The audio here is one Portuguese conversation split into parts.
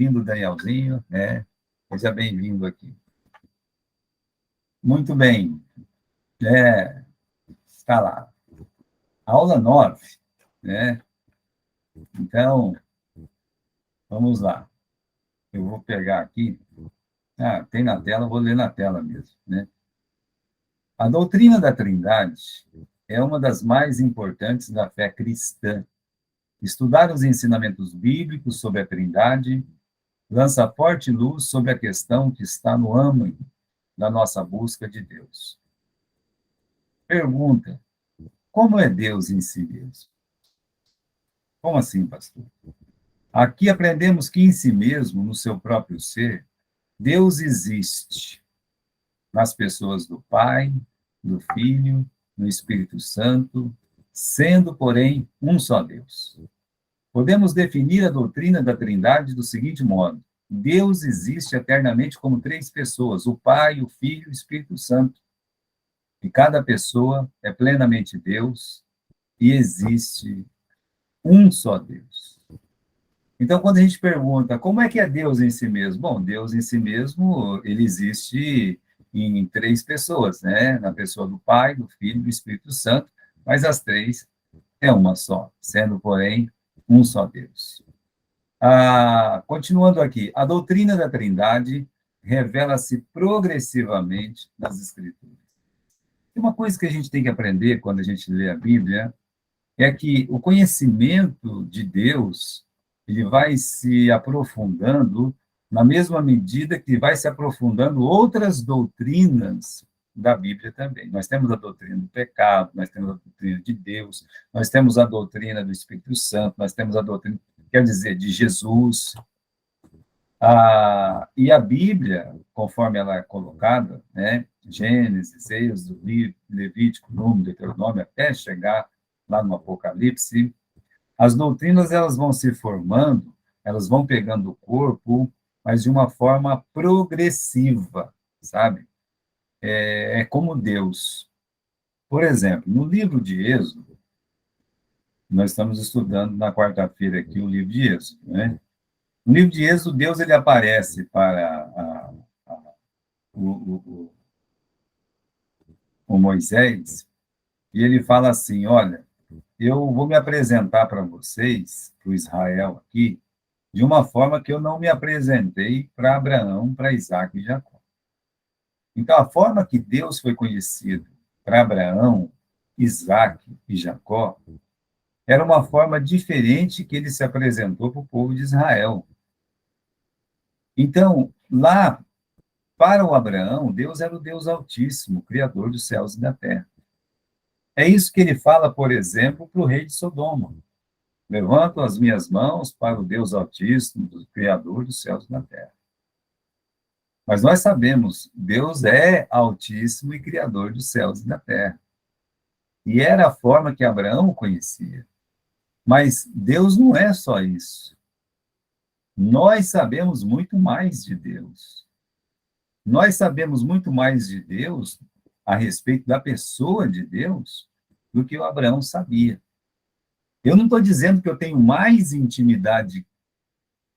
Bem-vindo, Danielzinho, né? Seja bem-vindo aqui. Muito bem, está lá. Aula 9, né? Então, vamos lá. Eu vou pegar aqui. Tem na tela, vou ler na tela mesmo, né? A doutrina da Trindade é uma das mais importantes da fé cristã. Estudar os ensinamentos bíblicos sobre a Trindade lança forte luz sobre a questão que está no âmago da nossa busca de Deus. Pergunta: como é Deus em si mesmo? Como assim, pastor? Aqui aprendemos que em si mesmo, no seu próprio ser, Deus existe nas pessoas do Pai, do Filho, do Espírito Santo, sendo, porém, um só Deus. Podemos definir a doutrina da Trindade do seguinte modo: Deus existe eternamente como três pessoas, o Pai, o Filho e o Espírito Santo. E cada pessoa é plenamente Deus e existe um só Deus. Então, quando a gente pergunta como é que é Deus em si mesmo? Bom, Deus em si mesmo, ele existe em três pessoas, né? Na pessoa do Pai, do Filho e do Espírito Santo, mas as três é uma só, sendo, porém, um só Deus. Continuando aqui, a doutrina da Trindade revela-se progressivamente nas Escrituras. E uma coisa que a gente tem que aprender quando a gente lê a Bíblia é que o conhecimento de Deus ele vai se aprofundando na mesma medida que vai se aprofundando outras doutrinas da Bíblia também. Nós temos a doutrina do pecado, nós temos a doutrina de Deus, nós temos a doutrina do Espírito Santo, nós temos a doutrina, quer dizer, de Jesus. E a Bíblia, conforme ela é colocada, né, Gênesis, Êxodo, Levítico, Número, Deuteronômio, até chegar lá no Apocalipse, as doutrinas elas vão se formando, elas vão pegando o corpo, mas de uma forma progressiva, sabe? É como Deus. Por exemplo, no livro de Êxodo, nós estamos estudando na quarta-feira aqui o livro de Êxodo, né? No livro de Êxodo, Deus ele aparece para o, o, o Moisés e ele fala assim: olha, eu vou me apresentar para vocês, para o Israel aqui, de uma forma que eu não me apresentei para Abraão, para Isaac e Jacó. Então, a forma que Deus foi conhecido para Abraão, Isaac e Jacó era uma forma diferente que ele se apresentou para o povo de Israel. Então, lá, para o Abraão, Deus era o Deus Altíssimo, Criador dos céus e da terra. É isso que ele fala, por exemplo, para o rei de Sodoma. Levanto as minhas mãos para o Deus Altíssimo, do Criador dos céus e da terra. Mas nós sabemos, Deus é Altíssimo e Criador dos céus e da terra. E era a forma que Abraão conhecia. Mas Deus não é só isso. Nós sabemos muito mais de Deus. Nós sabemos muito mais de Deus a respeito da pessoa de Deus do que o Abraão sabia. Eu não estou dizendo que eu tenho mais intimidade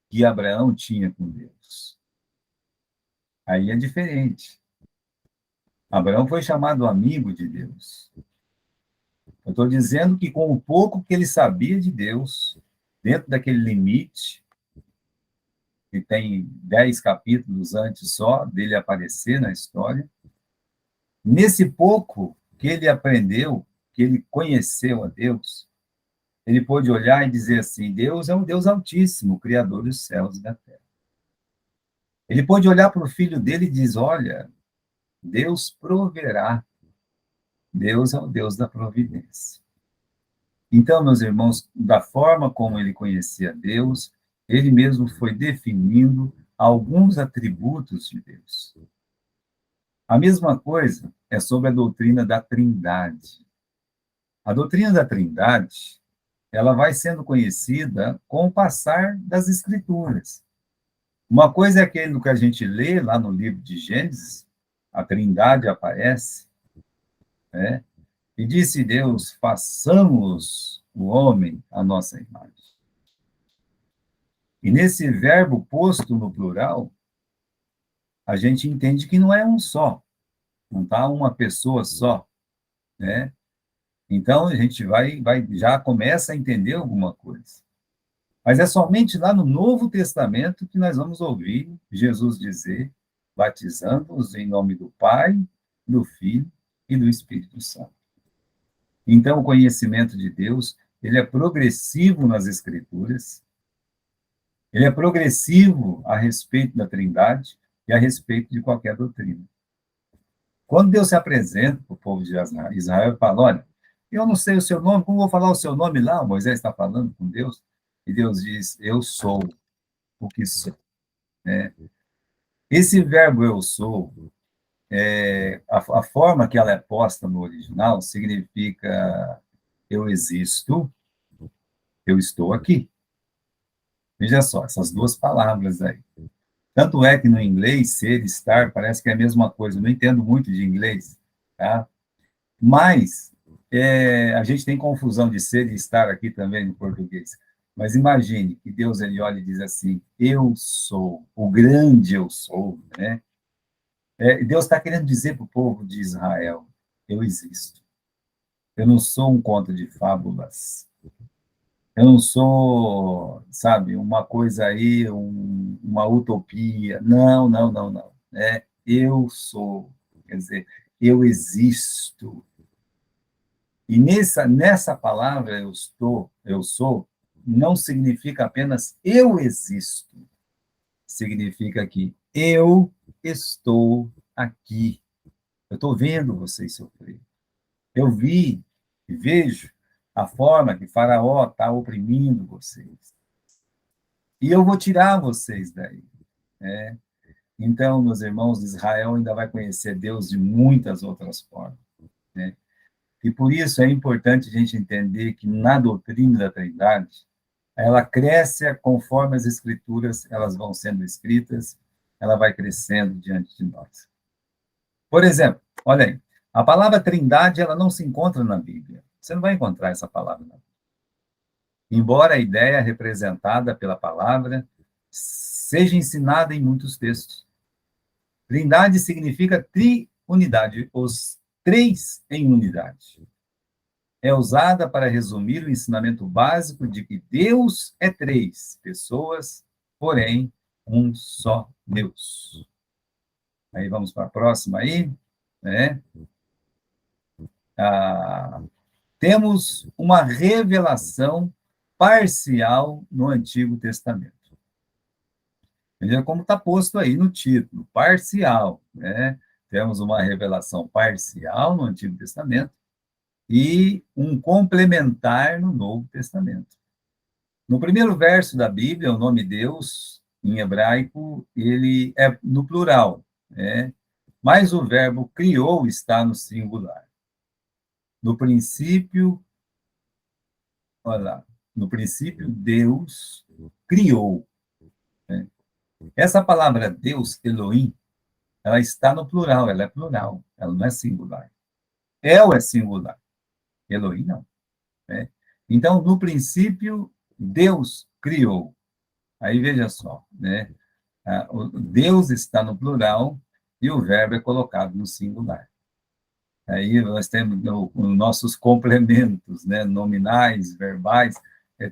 que Abraão tinha com Deus. Aí é diferente. Abraão foi chamado amigo de Deus. Eu estou dizendo que com o pouco que ele sabia de Deus, dentro daquele limite, que tem 10 capítulos antes só dele aparecer na história, nesse pouco que ele aprendeu, que ele conheceu a Deus, ele pôde olhar e dizer assim: Deus é um Deus Altíssimo, Criador dos céus e da terra. Ele pôde olhar para o filho dele e dizer: olha, Deus proverá. Deus é o Deus da providência. Então, meus irmãos, da forma como ele conhecia Deus, ele mesmo foi definindo alguns atributos de Deus. A mesma coisa é sobre a doutrina da Trindade. A doutrina da Trindade, ela vai sendo conhecida com o passar das Escrituras. Uma coisa é aquilo que a gente lê lá no livro de Gênesis, a Trindade aparece, né? E disse Deus: façamos o homem à nossa imagem. E nesse verbo posto no plural, a gente entende que não é um só, não está uma pessoa só, né? Então, a gente já começa a entender alguma coisa. Mas é somente lá no Novo Testamento que nós vamos ouvir Jesus dizer, batizando-os em nome do Pai, do Filho e do Espírito Santo. Então, o conhecimento de Deus, ele é progressivo nas Escrituras, ele é progressivo a respeito da Trindade e a respeito de qualquer doutrina. Quando Deus se apresenta para o povo de Israel, fala, olha, eu não sei o seu nome, como vou falar o seu nome lá? Moisés está falando com Deus, e Deus diz, eu sou o que sou. Né? Esse verbo eu sou, a forma que ela é posta no original significa eu existo, eu estou aqui. Veja só, essas duas palavras aí. Tanto é que no inglês, ser, estar, parece que é a mesma coisa. Eu não entendo muito de inglês, tá? Mas a gente tem confusão de ser e estar aqui também no português. Mas imagine que Deus ele olha e diz assim: eu sou, o grande eu sou, né? Deus está querendo dizer para o povo de Israel: eu existo. Eu não sou um conto de fábulas. Eu não sou, sabe, uma coisa aí, uma utopia. Não, não, não, não. Eu sou, quer dizer, eu existo. E nessa palavra eu sou, não significa apenas eu existo. Significa que eu estou aqui. Eu estou vendo vocês sofrer. Eu vi e vejo a forma que Faraó está oprimindo vocês. E eu vou tirar vocês daí. Né? Então, meus irmãos, Israel ainda vai conhecer Deus de muitas outras formas. Né? E por isso é importante a gente entender que na doutrina da Trindade, ela cresce conforme as escrituras elas vão sendo escritas, ela vai crescendo diante de nós. Por exemplo, olha aí, a palavra Trindade ela não se encontra na Bíblia. Você não vai encontrar essa palavra na Bíblia. Embora a ideia representada pela palavra seja ensinada em muitos textos. Trindade significa triunidade, os três em unidade. É usada para resumir o ensinamento básico de que Deus é três pessoas, porém um só Deus. Aí vamos para a próxima aí, né? Temos uma revelação parcial no Antigo Testamento. Veja como está posto aí no título, parcial, né? Temos uma revelação parcial no Antigo Testamento e um complementar no Novo Testamento. No primeiro verso da Bíblia, o nome Deus, em hebraico, ele é no plural, né? Mas o verbo criou está no singular. No princípio, olha lá, no princípio Deus criou. Né? Essa palavra Deus, Elohim, ela está no plural, ela é plural, ela não é singular. El é singular, Elohim não. Né? Então, no princípio, Deus criou. Aí veja só, né? O Deus está no plural e o verbo é colocado no singular. Aí nós temos os nossos complementos, né? Nominais, verbais,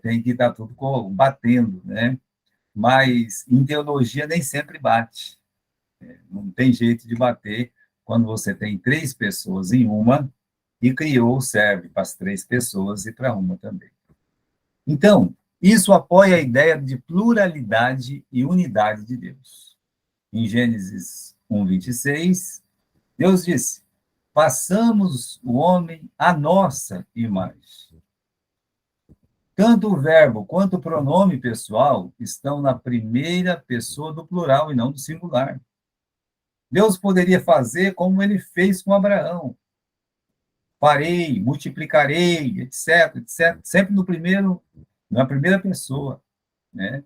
tem que estar tudo batendo, né? Mas em teologia nem sempre bate. Não tem jeito de bater quando você tem três pessoas em uma e criou, serve para as três pessoas e para uma também. Então, isso apoia a ideia de pluralidade e unidade de Deus. Em Gênesis 1:26, Deus disse: façamos o homem à nossa imagem. Tanto o verbo quanto o pronome pessoal estão na primeira pessoa do plural e não do singular. Deus poderia fazer como ele fez com Abraão. Farei, multiplicarei, etc, etc, sempre na primeira pessoa, né?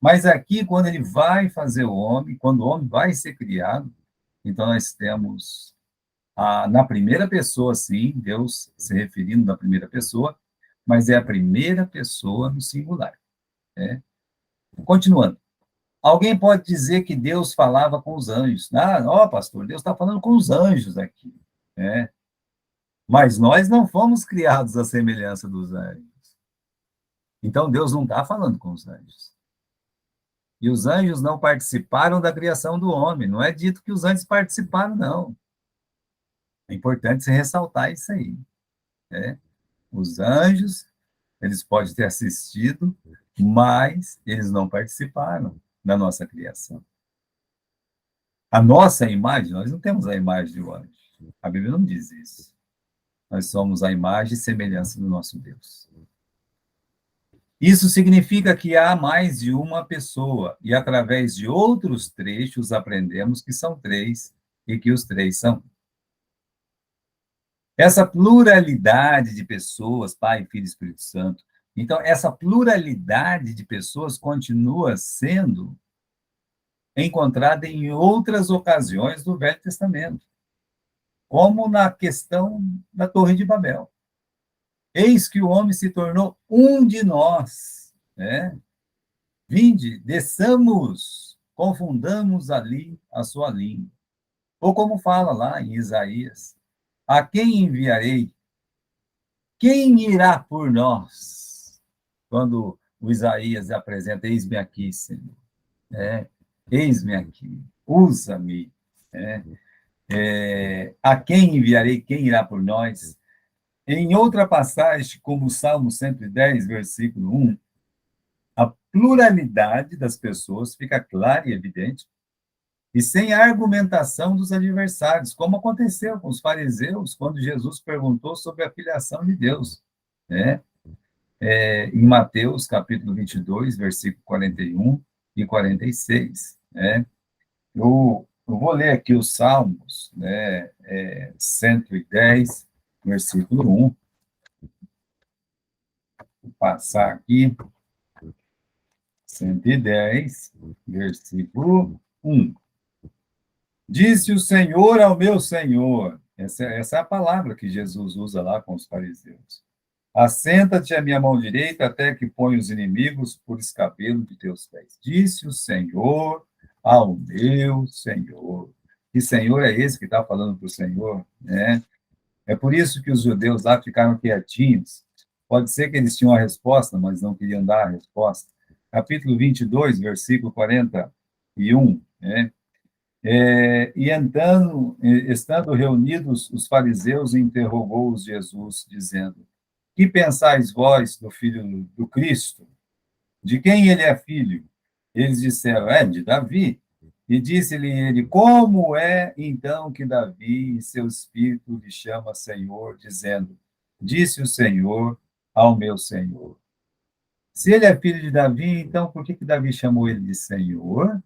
Mas aqui, quando ele vai fazer o homem, quando o homem vai ser criado, então nós temos na primeira pessoa, sim, Deus se referindo na primeira pessoa, mas é a primeira pessoa no singular, né? Continuando. Alguém pode dizer que Deus falava com os anjos. Ah, ó, pastor, Deus está falando com os anjos aqui. Né? Mas nós não fomos criados à semelhança dos anjos. Então, Deus não está falando com os anjos. E os anjos não participaram da criação do homem. Não é dito que os anjos participaram, não. É importante se ressaltar isso aí. Né? Os anjos, eles podem ter assistido, mas eles não participaram da nossa criação. A nossa imagem, nós não temos a imagem de um anjo. A Bíblia não diz isso. Nós somos a imagem e semelhança do nosso Deus. Isso significa que há mais de uma pessoa, e através de outros trechos aprendemos que são três, e que os três são. Essa pluralidade de pessoas, Pai, Filho e Espírito Santo, então, essa pluralidade de pessoas continua sendo encontrada em outras ocasiões do Velho Testamento, como na questão da Torre de Babel. Eis que o homem se tornou um de nós, né? Vinde, desçamos, confundamos ali a sua língua. Ou como fala lá em Isaías, a quem enviarei? Quem irá por nós? Quando o Isaías apresenta, eis-me aqui, Senhor. Eis-me aqui, usa-me. A quem enviarei? Quem irá por nós? Em outra passagem, como o Salmo 110, versículo 1, a pluralidade das pessoas fica clara e evidente, e sem a argumentação dos adversários, como aconteceu com os fariseus, quando Jesus perguntou sobre a filiação de Deus, né? Em Mateus, capítulo 22, versículo 41 e 46, né? Eu vou ler aqui os Salmos, né? 110, versículo 1, vou passar aqui, 110, versículo 1. Disse o Senhor ao meu Senhor, essa é a palavra que Jesus usa lá com os fariseus. Assenta-te à minha mão direita até que ponha os inimigos por escabelo de teus pés. Disse o Senhor ao meu Senhor. Que Senhor é esse que está falando para o Senhor? Né? É por isso que os judeus lá ficaram quietinhos. Pode ser que eles tinham a resposta, mas não queriam dar a resposta. Capítulo 22, versículo 41, né? E então, estando reunidos, os fariseus interrogou-os Jesus, dizendo, que pensais vós do filho do Cristo? De quem ele é filho? Eles disseram, de Davi. E disse-lhe ele, como é então que Davi, em seu espírito, lhe chama Senhor, dizendo, disse o Senhor ao meu Senhor. Se ele é filho de Davi, então por que Davi chamou ele de Senhor?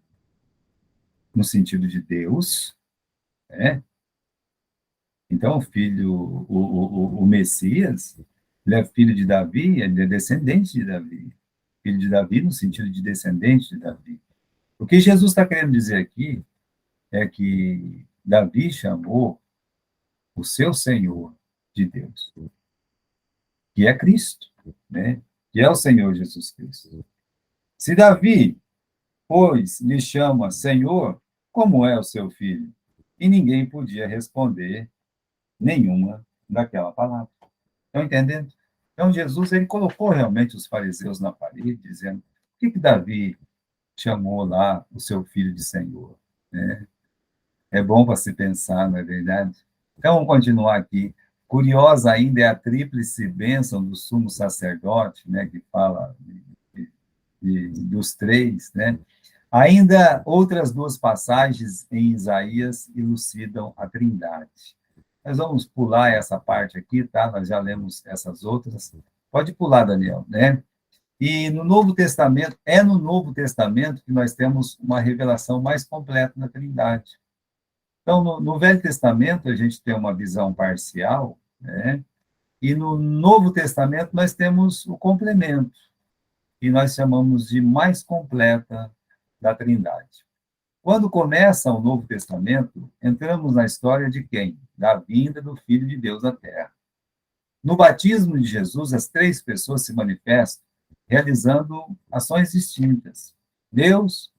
No sentido de Deus, né? Então, o Messias, ele é filho de Davi, ele é descendente de Davi. Filho de Davi no sentido de descendente de Davi. O que Jesus está querendo dizer aqui é que Davi chamou o seu Senhor de Deus, que é Cristo, né? Que é o Senhor Jesus Cristo. Se Davi, pois, lhe chama Senhor, como é o seu filho? E ninguém podia responder nenhuma daquela palavra. Estão entendendo? Então, Jesus, ele colocou realmente os fariseus na parede, dizendo, por que Davi chamou lá o seu filho de Senhor? Né? É bom para se pensar, não é verdade? Então, vamos continuar aqui. Curiosa ainda é a tríplice bênção do sumo sacerdote, né, que fala dos três, né? Ainda outras duas passagens em Isaías elucidam a Trindade. Nós vamos pular essa parte aqui, tá? Nós já lemos essas outras. Pode pular, Daniel, né? E no Novo Testamento, é no Novo Testamento que nós temos uma revelação mais completa da Trindade. Então, no Velho Testamento, a gente tem uma visão parcial, né? E no Novo Testamento, nós temos o complemento, que nós chamamos de mais completa da Trindade. Quando começa o Novo Testamento, entramos na história de quem? Da vinda do Filho de Deus à Terra. No batismo de Jesus, as três pessoas se manifestam realizando ações distintas. Deus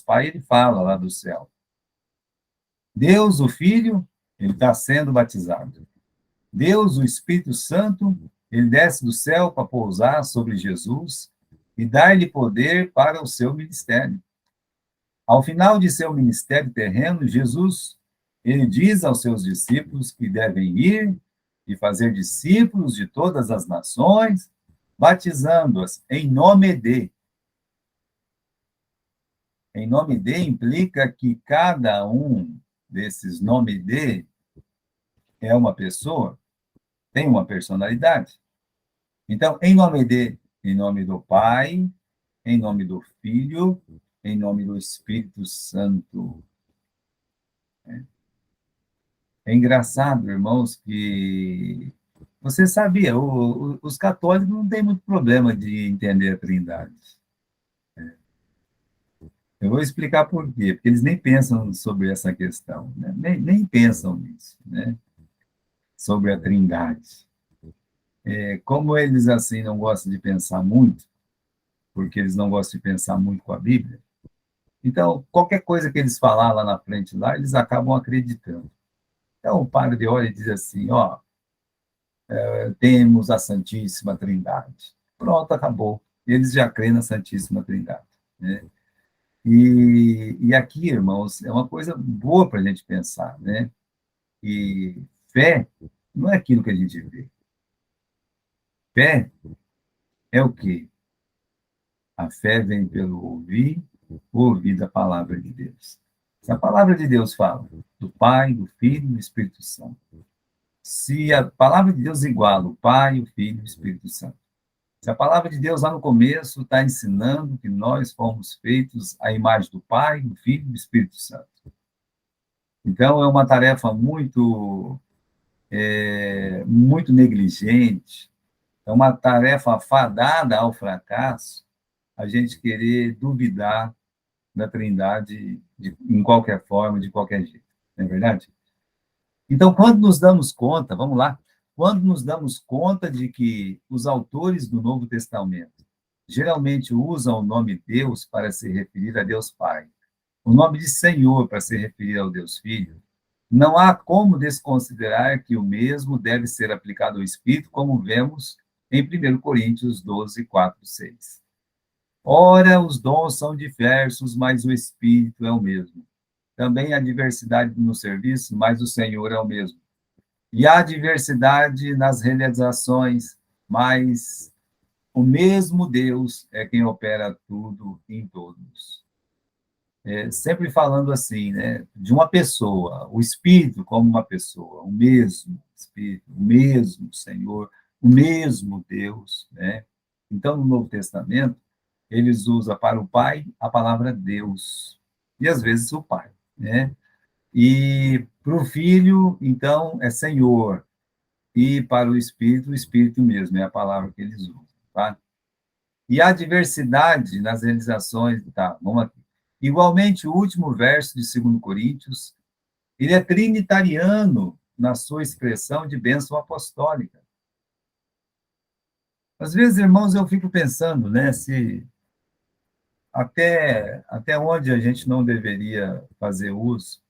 Pai, ele fala lá do céu. Deus, o Filho, ele está sendo batizado. Deus, o Espírito Santo, ele desce do céu para pousar sobre Jesus e dar-lhe poder para o seu ministério. Ao final de seu ministério terreno, Jesus, ele diz aos seus discípulos que devem ir e fazer discípulos de todas as nações, batizando-as em nome de. Em nome de implica que cada um desses nome de é uma pessoa, tem uma personalidade. Então, em nome de, em nome do Pai, em nome do Filho, em nome do Espírito Santo. É engraçado, irmãos, que você sabia, os católicos não têm muito problema de entender a Trindade. Eu vou explicar por quê, porque eles nem pensam sobre essa questão, né? Nem pensam nisso, né? Sobre a Trindade. Como eles, assim, não gostam de pensar muito, porque eles não gostam de pensar muito com a Bíblia, então, qualquer coisa que eles falar lá na frente, lá, eles acabam acreditando. Então, o padre olha e diz assim, ó, temos a Santíssima Trindade. Pronto, acabou. Eles já creem na Santíssima Trindade, né? E aqui, irmãos, é uma coisa boa para a gente pensar, né? E fé não é aquilo que a gente vê. Fé é o quê? A fé vem pelo ouvir da palavra de Deus. Se a palavra de Deus fala do Pai, do Filho e do Espírito Santo, se a palavra de Deus iguala o Pai, o Filho e o Espírito Santo, se a palavra de Deus lá no começo está ensinando que nós fomos feitos à imagem do Pai, do Filho e do Espírito Santo. Então, é uma tarefa muito negligente, é uma tarefa fadada ao fracasso, a gente querer duvidar da Trindade em qualquer forma, de qualquer jeito. Não é verdade? Então, quando nos damos conta, vamos lá, quando nos damos conta de que os autores do Novo Testamento geralmente usam o nome Deus para se referir a Deus Pai, o nome de Senhor para se referir ao Deus Filho, não há como desconsiderar que o mesmo deve ser aplicado ao Espírito, como vemos em 1 Coríntios 12, 4, 6. Ora, os dons são diversos, mas o Espírito é o mesmo. Também há diversidade no serviço, mas o Senhor é o mesmo. E há diversidade nas realizações, mas o mesmo Deus é quem opera tudo em todos. Sempre falando assim, né, de uma pessoa, o Espírito como uma pessoa, o mesmo Espírito, o mesmo Senhor, o mesmo Deus, né? Então, no Novo Testamento, eles usam para o Pai a palavra Deus, e às vezes o Pai, né? E para o Filho, então, é Senhor, e para o Espírito mesmo, é a palavra que eles usam, tá? E há diversidade nas realizações, tá? Vamos aqui. Igualmente, o último verso de 2 Coríntios, ele é trinitariano na sua expressão de bênção apostólica. Às vezes, irmãos, eu fico pensando, né, se até onde a gente não deveria fazer uso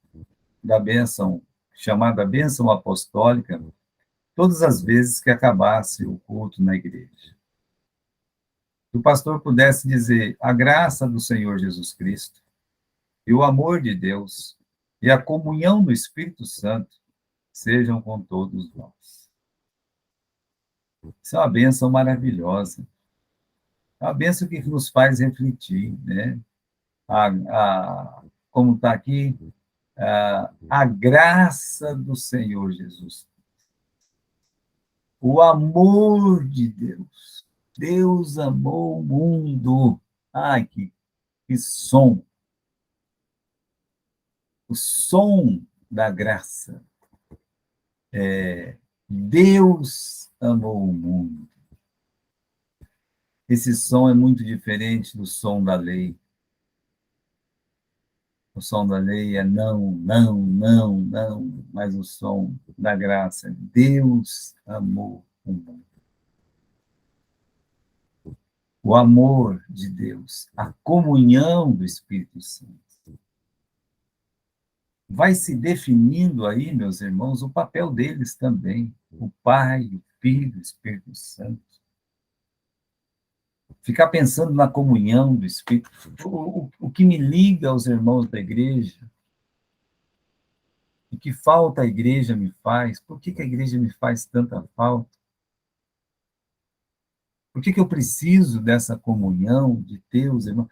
da bênção, chamada bênção apostólica, todas as vezes que acabasse o culto na igreja. Se o pastor pudesse dizer a graça do Senhor Jesus Cristo, e o amor de Deus e a comunhão do Espírito Santo sejam com todos nós. Isso é uma bênção maravilhosa. É uma bênção que nos faz refletir, né? Como está aqui, a graça do Senhor Jesus. O amor de Deus. Deus amou o mundo. Ai, que som. O som da graça. Deus amou o mundo. Esse som é muito diferente do som da lei. O som da lei é não, não, não, não, mas o som da graça é Deus amou o mundo. o amor de Deus, a comunhão do Espírito Santo. Vai se definindo aí, meus irmãos, o papel deles também, o Pai, o Filho, o Espírito Santo. Ficar pensando na comunhão do Espírito, o que me liga aos irmãos da igreja, o que falta a igreja me faz, por que a igreja me faz tanta falta? Por que eu preciso dessa comunhão de Deus, irmão?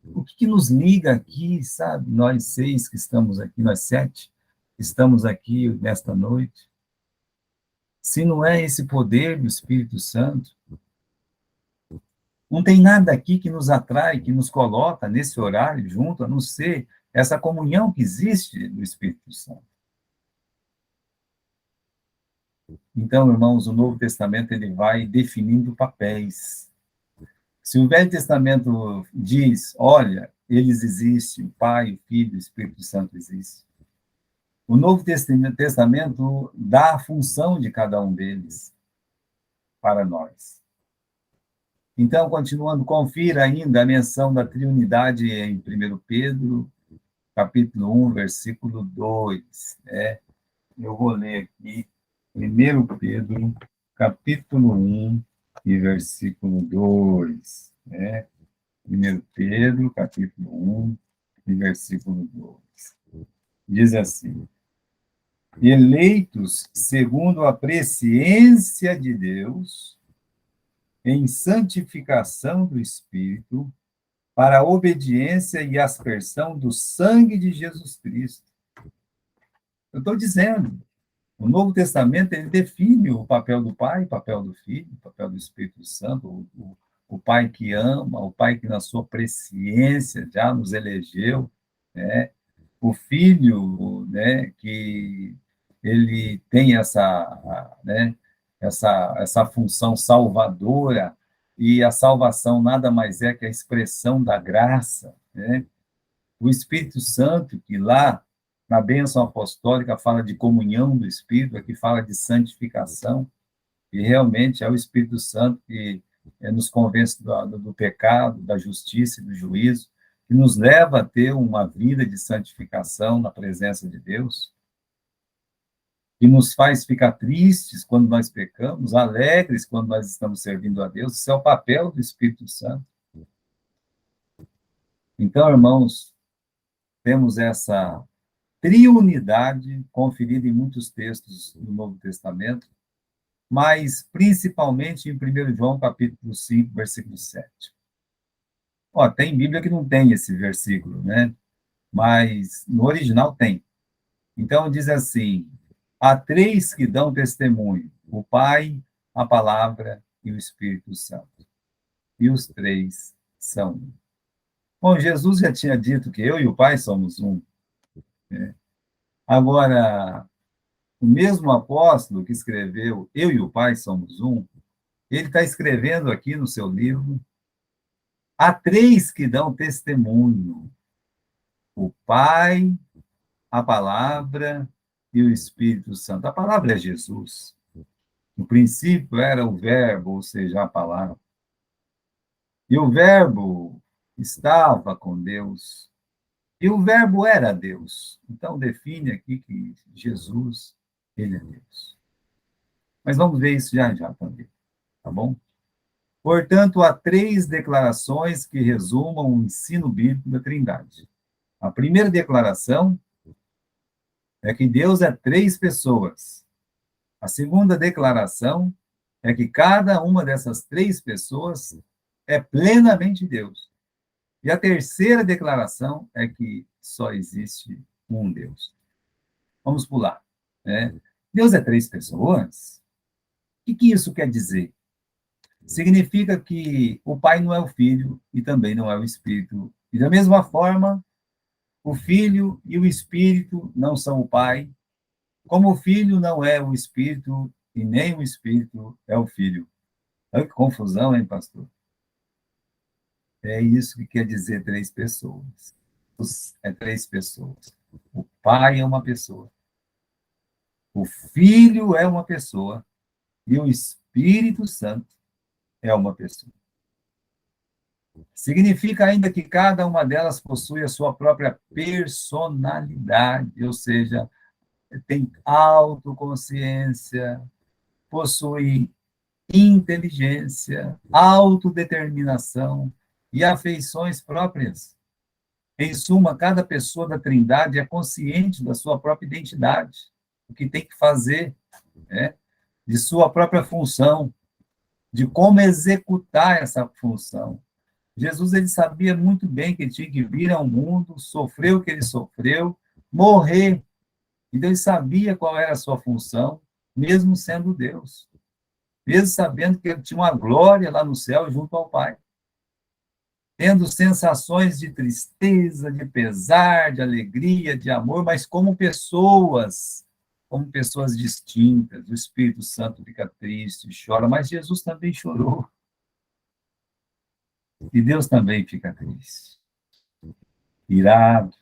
O que nos liga aqui, sabe? Nós 6 que estamos aqui, nós 7 que estamos aqui nesta noite. Se não é esse poder do Espírito Santo, não tem nada aqui que nos atrai, que nos coloca nesse horário junto, a não ser essa comunhão que existe do Espírito Santo. Então, irmãos, o Novo Testamento ele vai definindo papéis. Se o Velho Testamento diz, olha, eles existem, o Pai, o Filho, o Espírito Santo existem. O Novo Testamento dá a função de cada um deles para nós. Então, continuando, confira ainda a menção da Trindade em 1 Pedro, capítulo 1, versículo 2. Eu vou ler aqui, 1 Pedro, capítulo 1, e versículo 2. 1 Pedro, capítulo 1, e versículo 2. Diz assim: eleitos segundo a presciência de Deus, em santificação do Espírito, para a obediência e aspersão do sangue de Jesus Cristo. Eu estou dizendo, o Novo Testamento ele define o papel do Pai, o papel do Filho, o papel do Espírito Santo, o Pai que ama, o Pai que na sua presciência já nos elegeu, né? O Filho, né, que ele tem essa, né, essa função salvadora, e a salvação nada mais é que a expressão da graça, né? O Espírito Santo, que lá na bênção apostólica fala de comunhão do Espírito, aqui fala de santificação, e realmente é o Espírito Santo que nos convence do pecado, da justiça e do juízo, que nos leva a ter uma vida de santificação na presença de Deus, que nos faz ficar tristes quando nós pecamos, alegres quando nós estamos servindo a Deus. Isso é o papel do Espírito Santo. Então, irmãos, temos essa triunidade conferida em muitos textos do Novo Testamento, mas principalmente em 1 João, capítulo 5, versículo 7. Tem Bíblia que não tem esse versículo, né? Mas no original tem. Então, diz assim: há 3 que dão testemunho, o Pai, a Palavra e o Espírito Santo. E os 3 são um. Bom, Jesus já tinha dito que eu e o Pai somos um, né? Agora, o mesmo apóstolo que escreveu Eu e o Pai somos um, ele está escrevendo aqui no seu livro: há 3 que dão testemunho, o Pai, a Palavra e o Espírito Santo. A palavra é Jesus. No princípio era o Verbo, ou seja, a palavra. E o Verbo estava com Deus. E o Verbo era Deus. Então, define aqui que Jesus, ele é Deus. Mas vamos ver isso já já também, tá bom? Portanto, há 3 declarações que resumam o ensino bíblico da Trindade. A primeira declaração é que Deus é 3 pessoas. A segunda declaração é que cada uma dessas 3 pessoas é plenamente Deus. E a terceira declaração é que só existe um Deus. Vamos pular, né? Deus é 3 pessoas? O que isso quer dizer? Significa que o Pai não é o Filho e também não é o Espírito. E da mesma forma, o Filho e o Espírito não são o Pai, como o Filho não é o Espírito e nem o Espírito é o Filho. Olha que confusão, hein, pastor? É isso que quer dizer 3 pessoas. É 3 pessoas. O Pai é uma pessoa, o Filho é uma pessoa e o Espírito Santo é uma pessoa. Significa ainda que cada uma delas possui a sua própria personalidade, ou seja, tem autoconsciência, possui inteligência, autodeterminação e afeições próprias. Em suma, cada pessoa da Trindade é consciente da sua própria identidade, o que tem que fazer, né, de sua própria função, de como executar essa função. Jesus ele sabia muito bem que ele tinha que vir ao mundo, sofrer o que ele sofreu, morrer. Então ele sabia qual era a sua função, mesmo sendo Deus, mesmo sabendo que ele tinha uma glória lá no céu junto ao Pai, tendo sensações de tristeza, de pesar, de alegria, de amor, mas como pessoas distintas. O Espírito Santo fica triste, chora, mas Jesus também chorou. E Deus também fica triste, irado.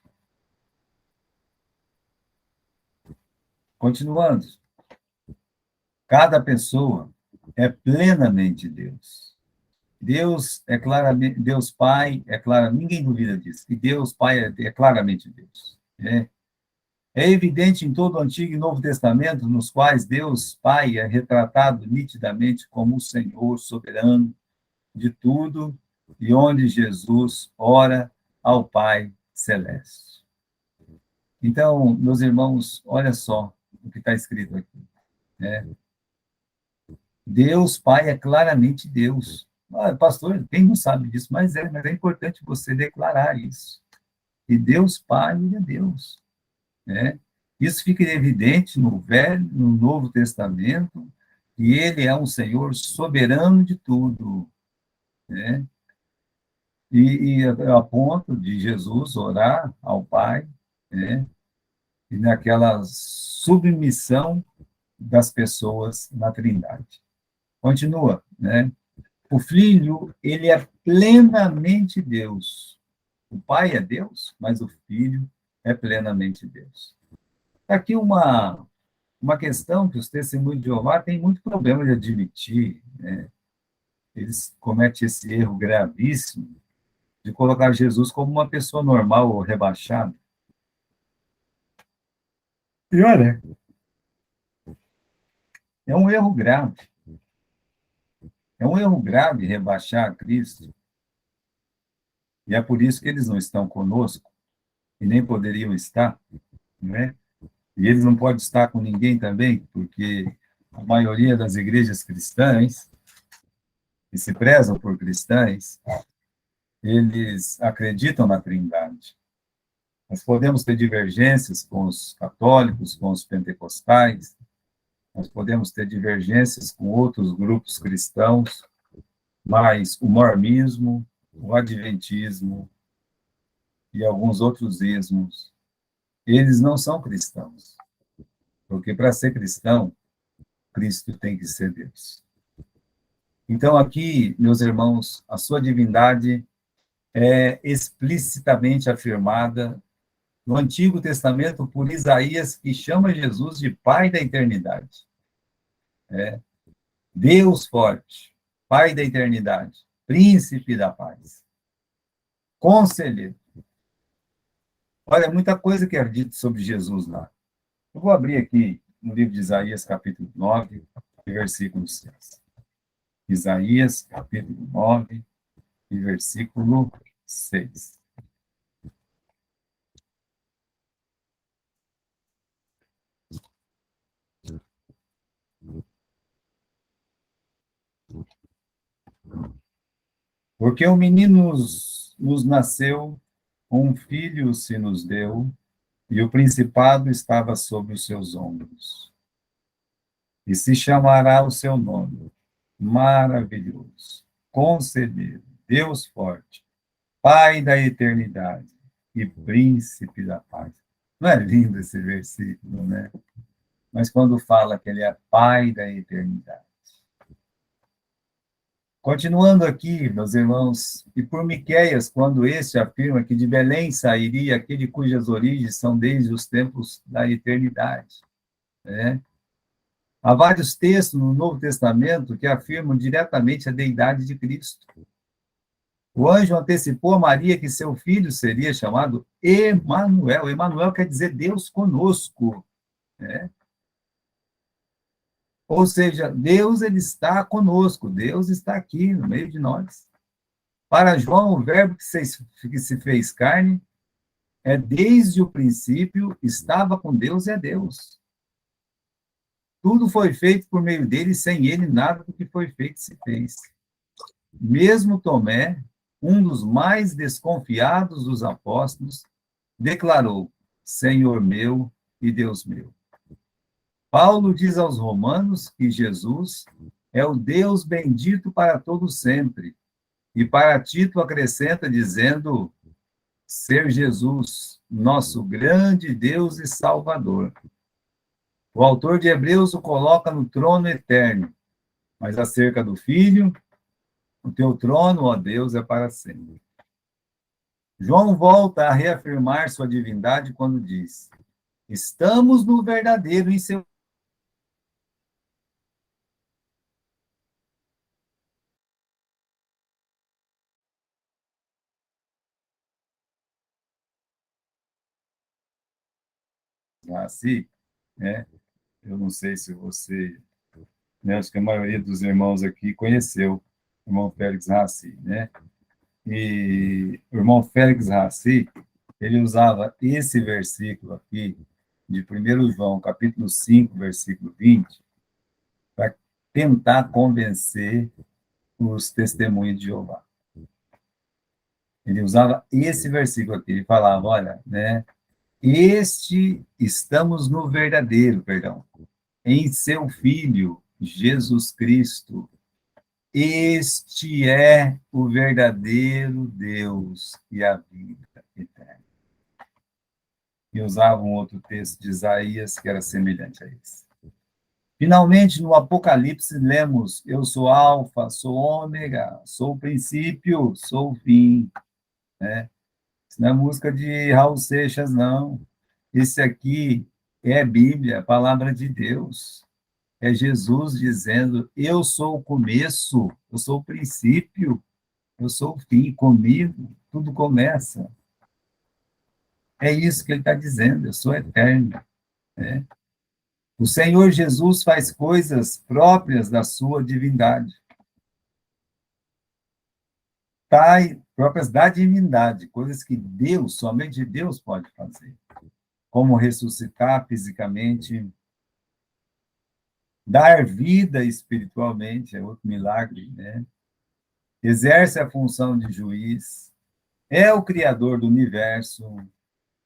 Continuando, cada pessoa é plenamente Deus. Deus é claramente, Deus Pai é claro, ninguém duvida disso, que Deus Pai é claramente Deus. É evidente em todo o Antigo e Novo Testamento, nos quais Deus Pai é retratado nitidamente como o Senhor soberano de tudo e onde Jesus ora ao Pai celeste. Então, meus irmãos, olha só o que está escrito aqui, né? Deus Pai é claramente Deus. Ah, pastor, quem não sabe disso? Mas é importante você declarar isso. E Deus Pai, ele é Deus, né? Isso fica evidente no Velho, no Novo Testamento, e ele é um Senhor soberano de tudo, né? E a ponto de Jesus orar ao Pai, né? E naquela submissão das pessoas na Trindade. Continua, né? O Filho, ele é plenamente Deus. O Pai é Deus, mas o Filho é plenamente Deus. Aqui uma questão que os testemunhos de Jeová têm muito problema de admitir, né? Eles cometem esse erro gravíssimo de colocar Jesus como uma pessoa normal ou rebaixada. E olha, é um erro grave. É um erro grave rebaixar Cristo. E é por isso que eles não estão conosco, e nem poderiam estar, né? E eles não podem estar com ninguém também, porque a maioria das igrejas cristãs, que se prezam por cristãs, eles acreditam na Trindade. Nós podemos ter divergências com os católicos, com os pentecostais, nós podemos ter divergências com outros grupos cristãos, mas o mormonismo, o adventismo e alguns outros ismos, eles não são cristãos, porque para ser cristão, Cristo tem que ser Deus. Então, aqui, meus irmãos, a sua divindade é explicitamente afirmada no Antigo Testamento por Isaías, que chama Jesus de Pai da eternidade. Deus forte, Pai da eternidade, Príncipe da paz, Conselheiro. Olha, muita coisa que é dito sobre Jesus lá. Eu vou abrir aqui no livro de Isaías, capítulo 9, versículo 6. Isaías, capítulo 9, versículo 6. Porque o menino nos nasceu, um filho se nos deu, e o principado estava sobre os seus ombros. E se chamará o seu nome, Maravilhoso, Conselheiro, Deus Forte, Pai da Eternidade e Príncipe da Paz. Não é lindo esse versículo, né? Mas quando fala que ele é Pai da Eternidade. Continuando aqui, meus irmãos, e por Miqueias, quando este afirma que de Belém sairia aquele cujas origens são desde os tempos da eternidade, né? Há vários textos no Novo Testamento que afirmam diretamente a deidade de Cristo. O anjo antecipou a Maria que seu filho seria chamado Emanuel. Emanuel quer dizer Deus conosco, né? Ou seja, Deus ele está conosco, Deus está aqui no meio de nós. Para João, o verbo que se fez carne é desde o princípio, estava com Deus e é Deus. Tudo foi feito por meio dele, sem ele nada do que foi feito se fez. Mesmo Tomé, um dos mais desconfiados dos apóstolos, declarou: Senhor meu e Deus meu. Paulo diz aos romanos que Jesus é o Deus bendito para todo sempre. E para Tito acrescenta dizendo: ser Jesus, nosso grande Deus e Salvador. O autor de Hebreus o coloca no trono eterno, mas acerca do Filho, o teu trono, ó Deus, é para sempre. João volta a reafirmar sua divindade quando diz: estamos no verdadeiro em seu assim, né? Eu não sei se você, né, acho que a maioria dos irmãos aqui conheceu o irmão Félix Raci, né? E o irmão Félix Raci, ele usava esse versículo aqui, de 1 João, capítulo 5, versículo 20, para tentar convencer os testemunhos de Jeová. Ele usava esse versículo aqui, ele falava, olha, né, estamos no verdadeiro, perdão, em seu Filho, Jesus Cristo. Este é o verdadeiro Deus e a vida eterna. E usava um outro texto de Isaías que era semelhante a esse. Finalmente, no Apocalipse, lemos: eu sou Alfa, sou Ômega, sou o princípio, sou o fim. Né? Isso não é música de Raul Seixas, não. Esse aqui é a Bíblia, a palavra de Deus. É Jesus dizendo: eu sou o começo, eu sou o princípio, eu sou o fim, comigo tudo começa. É isso que ele está dizendo, eu sou eterno. Né? O Senhor Jesus faz coisas próprias da sua divindade. Próprias da divindade, coisas que Deus, somente Deus pode fazer. Como ressuscitar fisicamente, dar vida espiritualmente, é outro milagre, né? Exerce a função de juiz, é o criador do universo,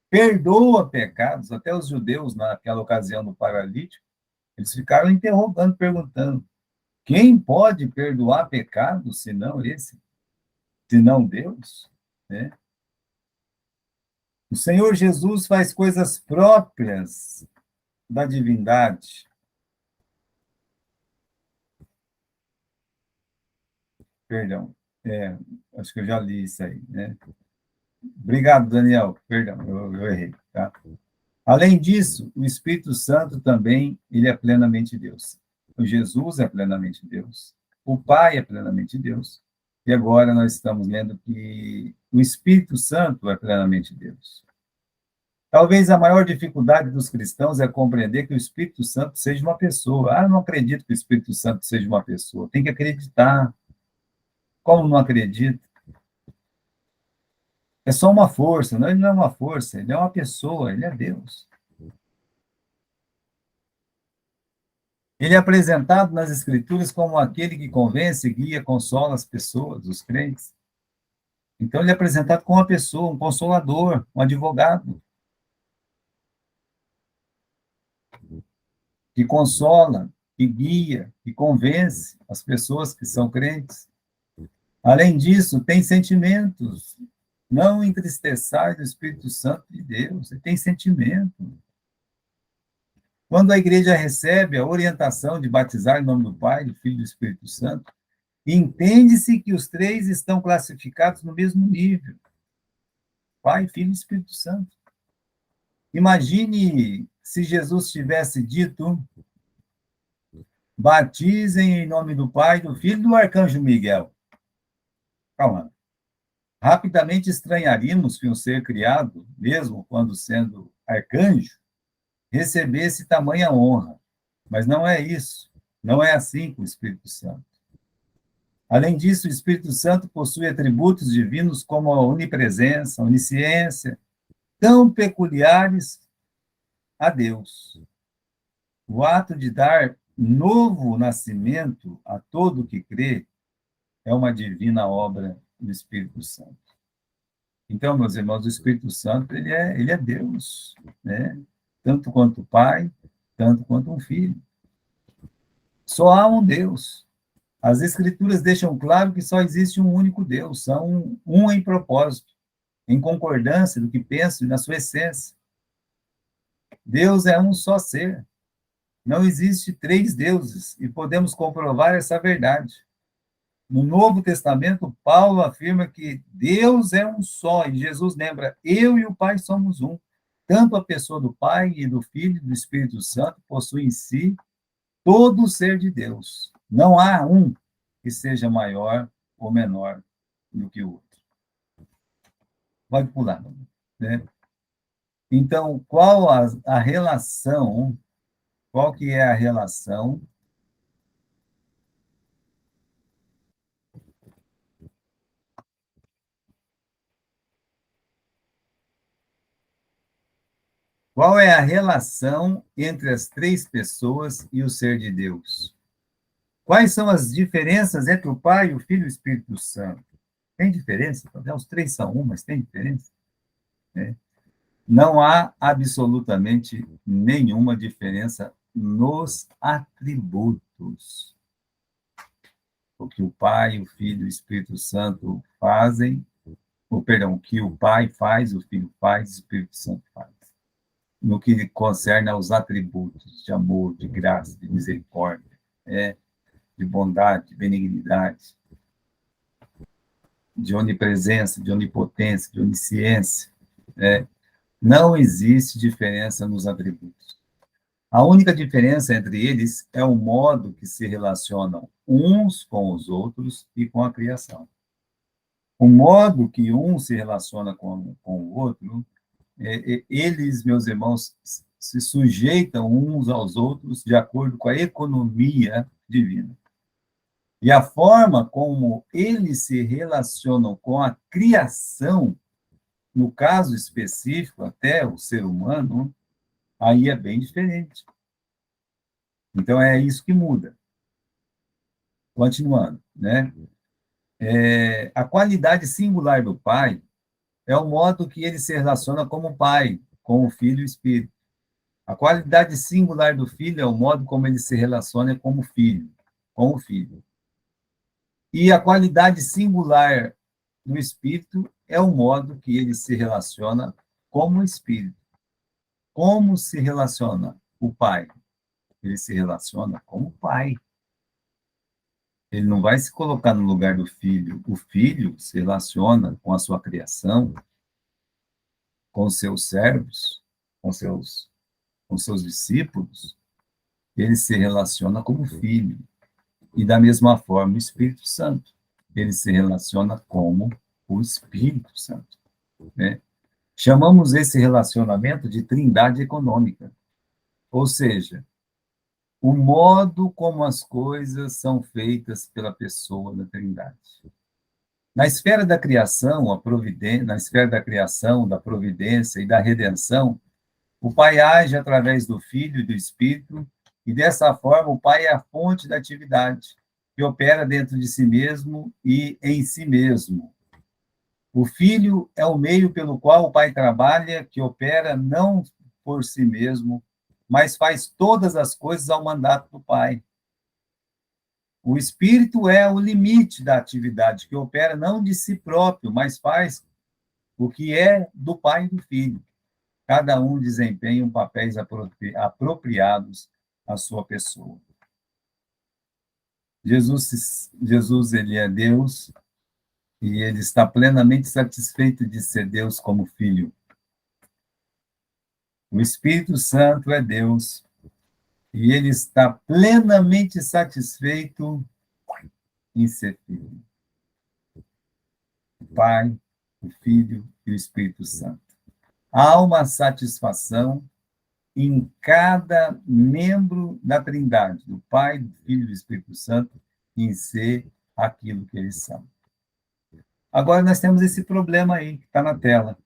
perdoa pecados, até os judeus, naquela ocasião do paralítico, eles ficaram interrogando, perguntando: quem pode perdoar pecados, senão esse? Senão Deus? Né? O Senhor Jesus faz coisas próprias da divindade. Perdão, acho que eu já li isso aí, né? Obrigado, Daniel. Perdão, eu errei, tá? Além disso, o Espírito Santo também, ele é plenamente Deus. O Jesus é plenamente Deus. O Pai é plenamente Deus. E agora nós estamos lendo que o Espírito Santo é plenamente Deus. Talvez a maior dificuldade dos cristãos é compreender que o Espírito Santo seja uma pessoa. Ah, eu não acredito que o Espírito Santo seja uma pessoa. Tem que acreditar. Como não acredita? É só uma força. Não, ele não é uma força, ele é uma pessoa, ele é Deus. Ele é apresentado nas Escrituras como aquele que convence, guia, consola as pessoas, os crentes. Então, ele é apresentado como uma pessoa, um consolador, um advogado, que consola, que guia, que convence as pessoas que são crentes. Além disso, tem sentimentos. Não entristeçais o Espírito Santo de Deus, ele tem sentimento. Quando a igreja recebe a orientação de batizar em nome do Pai, do Filho e do Espírito Santo, entende-se que os três estão classificados no mesmo nível: Pai, Filho e Espírito Santo. Imagine se Jesus tivesse dito: batizem em nome do Pai, do Filho e do Arcanjo Miguel. Calma. Rapidamente estranharíamos que um ser criado, mesmo quando sendo arcanjo, recebesse tamanha honra. Mas não é isso. Não é assim com o Espírito Santo. Além disso, o Espírito Santo possui atributos divinos como a onipresença, a onisciência, tão peculiares a Deus. O ato de dar novo nascimento a todo que crê é uma divina obra do Espírito Santo. Então, meus irmãos, o Espírito Santo, ele é Deus, né? Tanto quanto o Pai, tanto quanto um Filho. Só há um Deus. As Escrituras deixam claro que só existe um único Deus, são um em propósito, em concordância do que pensam e na sua essência. Deus é um só ser. Não existe três deuses, e podemos comprovar essa verdade. No Novo Testamento, Paulo afirma que Deus é um só, e Jesus lembra: eu e o Pai somos um. Tanto a pessoa do Pai e do Filho e do Espírito Santo possui em si todo o ser de Deus. Não há um que seja maior ou menor do que o outro. Pode pular, né? Então, qual a relação, qual que é a relação qual é a relação entre as três pessoas e o ser de Deus? Quais são as diferenças entre o Pai, o Filho e o Espírito Santo? Tem diferença? Os três são um, mas tem diferença? Né? Não há absolutamente nenhuma diferença nos atributos. O que o Pai, o Filho e o Espírito Santo fazem, ou, perdão, o que o Pai faz, o Filho faz, o Espírito Santo faz. No que concerne aos atributos de amor, de graça, de misericórdia, de bondade, de benignidade, de onipresença, de onipotência, de onisciência, não existe diferença nos atributos. A única diferença entre eles é o modo que se relacionam uns com os outros e com a criação. O modo que um se relaciona com o outro, eles, meus irmãos, se sujeitam uns aos outros de acordo com a economia divina. E a forma como eles se relacionam com a criação, no caso específico, até o ser humano, aí é bem diferente. Então, é isso que muda. Continuando, né? A qualidade singular do Pai é o modo que ele se relaciona como Pai, com o Filho e o Espírito. A qualidade singular do Filho é o modo como ele se relaciona como filho, com o Filho. E a qualidade singular do Espírito é o modo que ele se relaciona como Espírito. Como se relaciona o Pai? Ele se relaciona como Pai. Ele não vai se colocar no lugar do Filho. O Filho se relaciona com a sua criação, com os seus servos, com seus discípulos. Ele se relaciona como Filho. E da mesma forma, o Espírito Santo. Ele se relaciona como o Espírito Santo, né? Chamamos esse relacionamento de trindade econômica, ou seja, o modo como as coisas são feitas pela pessoa da trindade. Na esfera da criação, na esfera da criação, da providência e da redenção, o Pai age através do Filho e do Espírito, e dessa forma o Pai é a fonte da atividade, que opera dentro de si mesmo e em si mesmo. O Filho é o meio pelo qual o Pai trabalha, que opera não por si mesmo, mas faz todas as coisas ao mandato do Pai. O Espírito é o limite da atividade, que opera não de si próprio, mas faz o que é do Pai e do Filho. Cada um desempenha um papéis apropriados à sua pessoa. Jesus, ele é Deus e ele está plenamente satisfeito de ser Deus como Filho. O Espírito Santo é Deus e ele está plenamente satisfeito em ser Filho. O Pai o Filho e o Espírito Santo. Há uma satisfação em cada membro da Trindade, do Pai, do Filho e do Espírito Santo, em ser aquilo que eles são. Agora nós temos esse problema aí, que está na tela,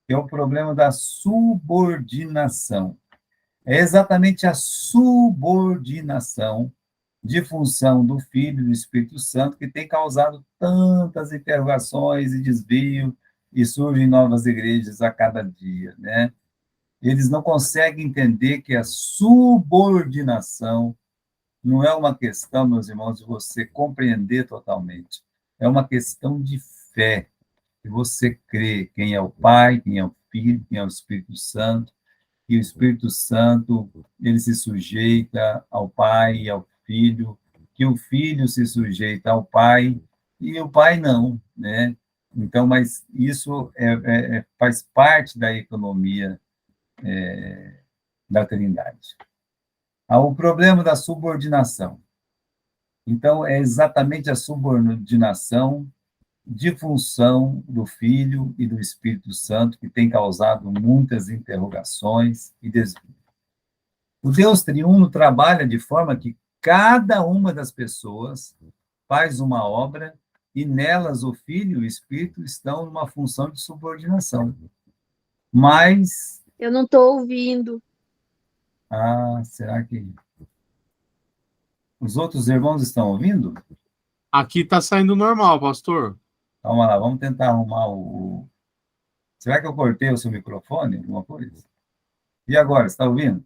que é o problema da subordinação. É exatamente a subordinação de função do Filho e do Espírito Santo que tem causado tantas interrogações e desvio, e surgem novas igrejas a cada dia, né? Eles não conseguem entender que a subordinação não é uma questão, meus irmãos, de você compreender totalmente. É uma questão de fé, que você crê quem é o Pai, quem é o Filho, quem é o Espírito Santo, e o Espírito Santo, ele se sujeita ao Pai e ao Filho, que o Filho se sujeita ao Pai e o Pai não, né? Então, mas isso faz parte da economia da Trindade. Há o problema da subordinação. Então, é exatamente a subordinação de função do Filho e do Espírito Santo que tem causado muitas interrogações e desvios. O Deus triuno trabalha de forma que cada uma das pessoas faz uma obra e nelas o Filho e o Espírito estão numa função de subordinação. Mas... Eu não estou ouvindo. Será que os outros irmãos estão ouvindo? Aqui está saindo normal, pastor. Calma lá, vamos tentar arrumar o... Será que eu cortei o seu microfone? Alguma coisa? E agora, está ouvindo?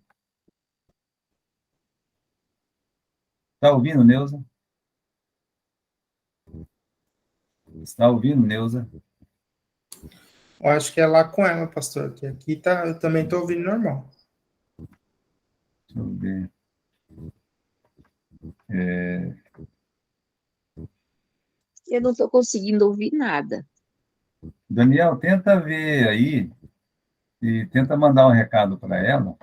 Está ouvindo, Neuza? Está ouvindo, Neuza? Eu acho que é lá com ela, pastor, que aqui tá, eu também estou ouvindo normal. Deixa eu ver. Eu não estou conseguindo ouvir nada. Daniel, tenta ver aí e tenta mandar um recado para ela.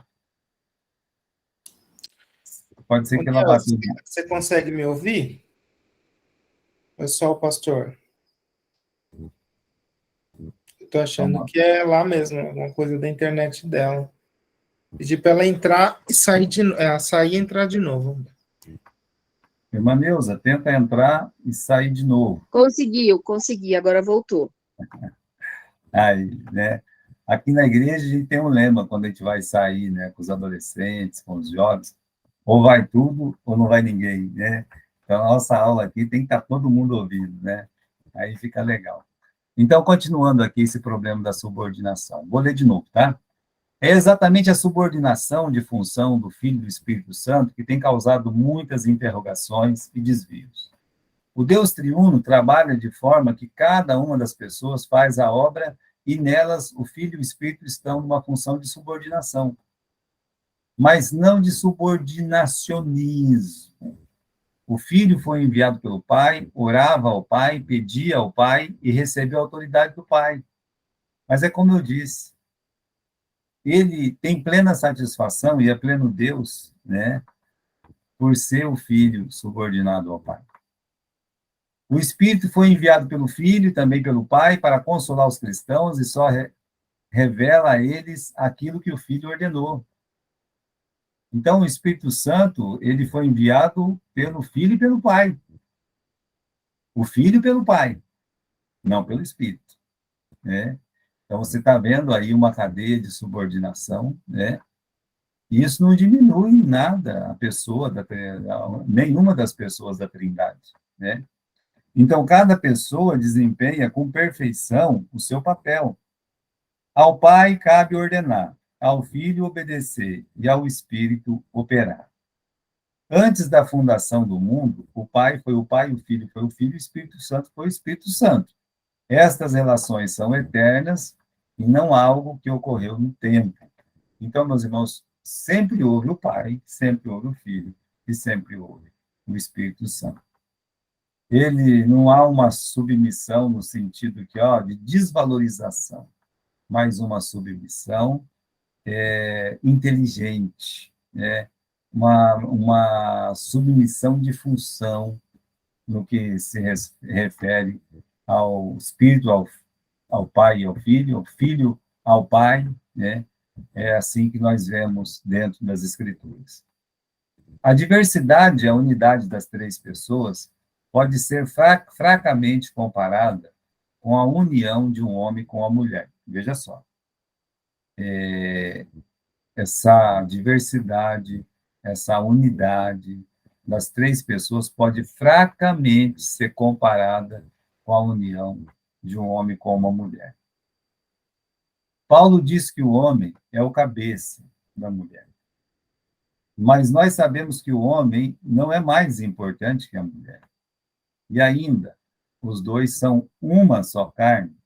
Pode ser que ela vá... Você consegue me ouvir? É só o pastor. Estou achando que é lá mesmo, alguma coisa da internet dela. Pedi para ela entrar e sair sair e entrar de novo. Irmã Neuza, tenta entrar e sair de novo. Consegui, agora voltou. Aí, né? Aqui na igreja a gente tem um lema quando a gente vai sair, né, com os adolescentes, com os jovens, ou vai tudo ou não vai ninguém, né? Então a nossa aula aqui tem que estar todo mundo ouvindo, né? Aí fica legal. Então, continuando aqui esse problema da subordinação. Vou ler de novo, tá? É exatamente a subordinação de função do Filho e do Espírito Santo que tem causado muitas interrogações e desvios. O Deus triuno trabalha de forma que cada uma das pessoas faz a obra e nelas o Filho e o Espírito estão numa função de subordinação, mas não de subordinacionismo. O Filho foi enviado pelo Pai, orava ao Pai, pedia ao Pai e recebeu a autoridade do Pai. Mas é como eu disse, ele tem plena satisfação e é pleno Deus, né, por ser o Filho subordinado ao Pai. O Espírito foi enviado pelo Filho e também pelo Pai para consolar os cristãos e só revela a eles aquilo que o Filho ordenou. Então, o Espírito Santo, ele foi enviado pelo Filho e pelo Pai. O Filho pelo Pai, não pelo Espírito, né? Então, você está vendo aí uma cadeia de subordinação, né? E isso não diminui em nada a pessoa, nenhuma das pessoas da Trindade, né? Então, cada pessoa desempenha com perfeição o seu papel. Ao Pai cabe ordenar, ao Filho obedecer e ao Espírito operar. Antes da fundação do mundo, o Pai foi o Pai, o Filho foi o Filho, o Espírito Santo foi o Espírito Santo. Estas relações são eternas e não algo que ocorreu no tempo. Então, meus irmãos, sempre houve o Pai, sempre houve o Filho e sempre houve o Espírito Santo. Ele não há uma submissão no sentido que, de desvalorização, mas uma submissão inteligente, né? Uma submissão de função no que se refere ao Espírito, ao pai e ao filho, o filho ao pai, né? É assim que nós vemos dentro das Escrituras. A diversidade, a unidade das três pessoas, pode ser fracamente comparada com a união de um homem com a mulher. Veja só. Essa diversidade, essa unidade das três pessoas pode fracamente ser comparada com a união de um homem com uma mulher. Paulo diz que o homem é o cabeça da mulher. Mas nós sabemos que o homem não é mais importante que a mulher. E ainda, os dois são uma só carne,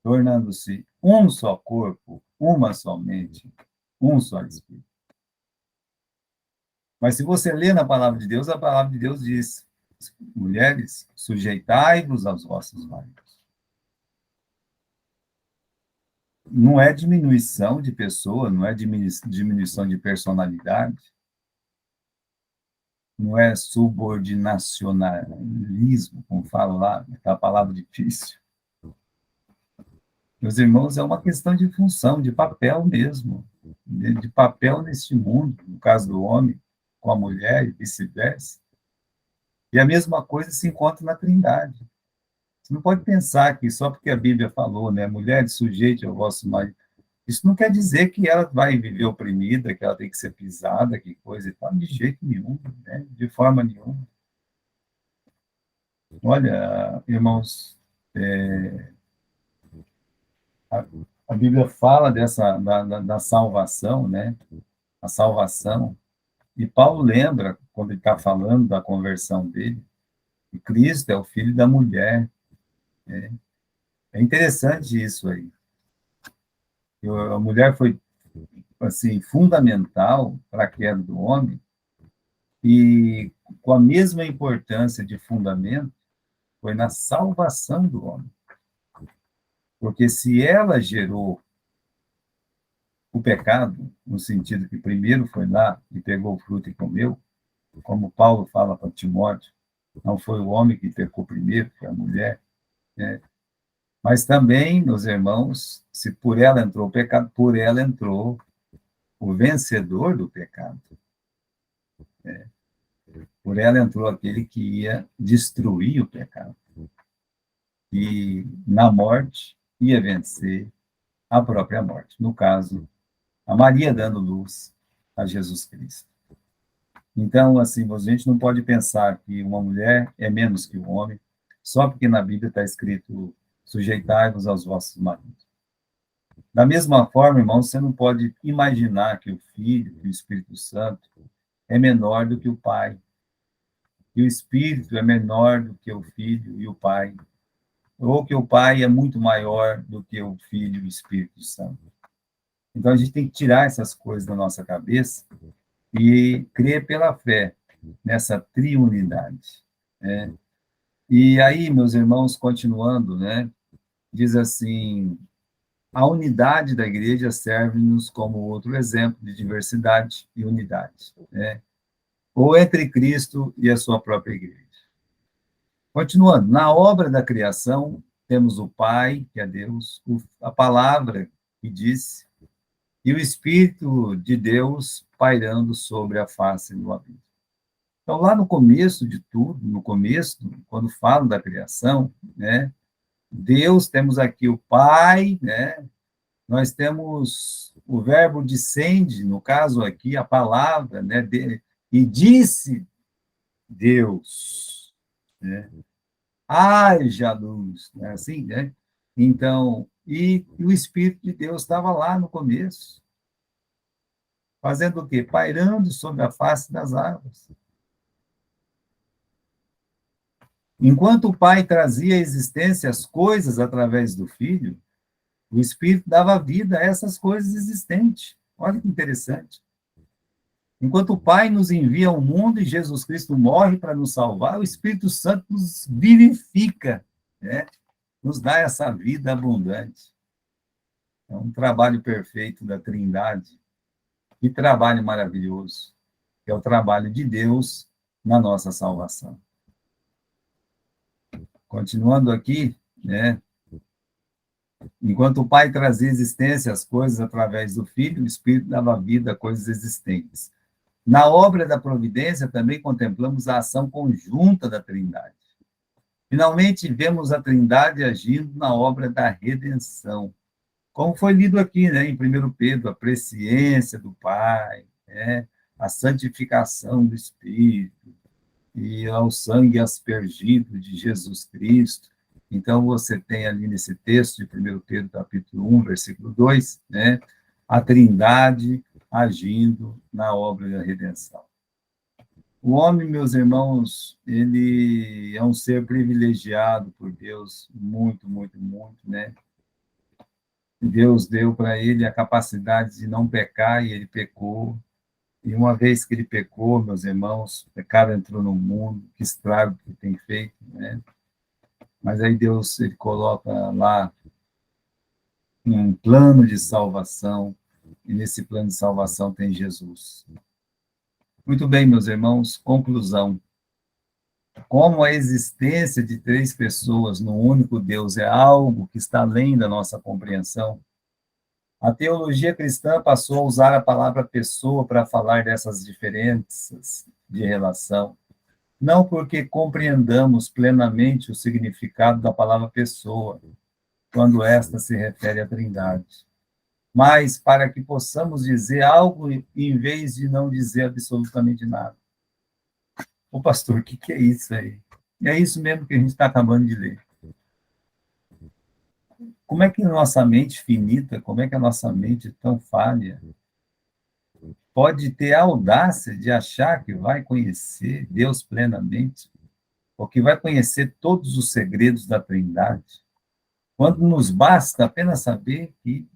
tornando-se um só corpo, uma só mente, um só espírito. Mas se você lê na palavra de Deus, a palavra de Deus diz: mulheres, sujeitai-vos aos vossos maridos. Não é diminuição de pessoa, não é diminuição de personalidade, não é subordinacionalismo, como fala lá, aquela palavra difícil. Meus irmãos, é uma questão de função, de papel mesmo, de papel neste mundo, no caso do homem com a mulher e vice-versa. E a mesma coisa se encontra na Trindade. Você não pode pensar que só porque a Bíblia falou, né, mulheres, sujeite ao vosso marido, isso não quer dizer que ela vai viver oprimida, que ela tem que ser pisada, que coisa e tal, de jeito nenhum, né, de forma nenhuma. Olha, irmãos, a Bíblia fala da salvação, né, a salvação, e Paulo lembra, quando ele está falando da conversão dele, que Cristo é o filho da mulher. É interessante isso aí. A mulher foi, assim, fundamental para a queda do homem, e com a mesma importância de fundamento, foi na salvação do homem. Porque se ela gerou o pecado, no sentido que primeiro foi lá e pegou o fruto e comeu, como Paulo fala para Timóteo, não foi o homem que pecou primeiro, foi a mulher, né? Mas também, meus irmãos, se por ela entrou o pecado, por ela entrou o vencedor do pecado. Por ela entrou aquele que ia destruir o pecado. E na morte ia vencer a própria morte. No caso, a Maria dando luz a Jesus Cristo. Então, assim, a gente não pode pensar que uma mulher é menos que um homem, só porque na Bíblia está escrito: sujeitai-vos aos vossos maridos. Da mesma forma, irmãos, você não pode imaginar que o Filho, que o Espírito Santo, é menor do que o Pai, que o Espírito é menor do que o Filho e o Pai, ou que o Pai é muito maior do que o Filho e o Espírito Santo. Então, a gente tem que tirar essas coisas da nossa cabeça e crer pela fé nessa triunidade, né? E aí, meus irmãos, continuando, né, diz assim: a unidade da igreja serve-nos como outro exemplo de diversidade e unidade, né? Ou entre Cristo e a sua própria igreja. Continuando, na obra da criação, temos o Pai, que é Deus, a palavra que disse, e o Espírito de Deus pairando sobre a face do abismo. Então, lá no começo de tudo, no começo, quando falo da criação, né, Deus, temos aqui o Pai, né, nós temos o verbo descende, no caso aqui, a palavra, né, e disse Deus, né, haja luz, né, assim, né? Então, e o Espírito de Deus estava lá no começo, fazendo o quê? Pairando sobre a face das águas. Enquanto o Pai trazia à existência as coisas através do Filho, o Espírito dava vida a essas coisas existentes. Olha que interessante. Enquanto o Pai nos envia ao mundo e Jesus Cristo morre para nos salvar, o Espírito Santo nos vivifica, né? Nos dá essa vida abundante. É um trabalho perfeito da Trindade. Que trabalho maravilhoso. É o trabalho de Deus na nossa salvação. Continuando aqui, né? Enquanto o Pai trazia existência às coisas através do Filho, o Espírito dava vida a coisas existentes. Na obra da providência, também contemplamos a ação conjunta da Trindade. Finalmente, vemos a Trindade agindo na obra da redenção. Como foi lido aqui, né, em 1 Pedro, a presciência do Pai, né, a santificação do Espírito, e ao sangue aspergido de Jesus Cristo. Então, você tem ali nesse texto de 1 Pedro, capítulo 1, versículo 2, né, a Trindade agindo na obra da redenção. O homem, meus irmãos, ele é um ser privilegiado por Deus, muito, muito, muito, né? Deus deu para ele a capacidade de não pecar e ele pecou. E uma vez que ele pecou, meus irmãos, o pecado entrou no mundo, que estrago que tem feito, né? Mas aí Deus, ele coloca lá um plano de salvação, e nesse plano de salvação tem Jesus. Muito bem, meus irmãos, conclusão. Como a existência de três pessoas no único Deus é algo que está além da nossa compreensão, a teologia cristã passou a usar a palavra pessoa para falar dessas diferenças de relação, não porque compreendamos plenamente o significado da palavra pessoa, quando esta se refere à Trindade, mas para que possamos dizer algo em vez de não dizer absolutamente nada. Ô pastor, o que é isso aí? E é isso mesmo que a gente está acabando de ler. Como é que a nossa mente finita, como é que a nossa mente tão falha, pode ter a audácia de achar que vai conhecer Deus plenamente, ou que vai conhecer todos os segredos da Trindade, quando nos basta apenas saber que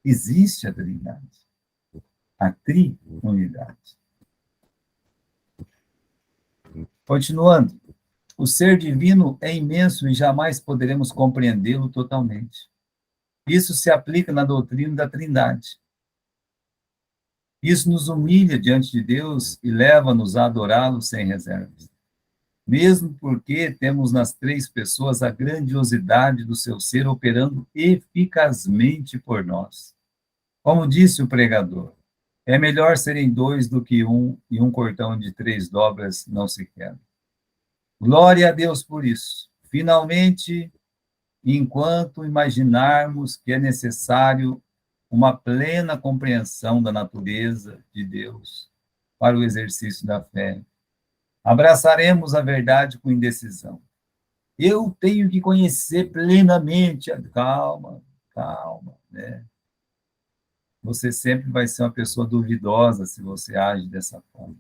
existe a Trindade, a triunidade. Continuando, o ser divino é imenso e jamais poderemos compreendê-lo totalmente. Isso se aplica na doutrina da Trindade. Isso nos humilha diante de Deus e leva-nos a adorá-lo sem reservas. Mesmo porque temos nas três pessoas a grandiosidade do seu ser operando eficazmente por nós. Como disse o pregador, é melhor serem dois do que um, e um cordão de 3 dobras não se quebra. Glória a Deus por isso. Finalmente, enquanto imaginarmos que é necessário uma plena compreensão da natureza de Deus para o exercício da fé, abraçaremos a verdade com indecisão. Eu tenho que conhecer plenamente. Calma, calma, né? Você sempre vai ser uma pessoa duvidosa se você age dessa forma.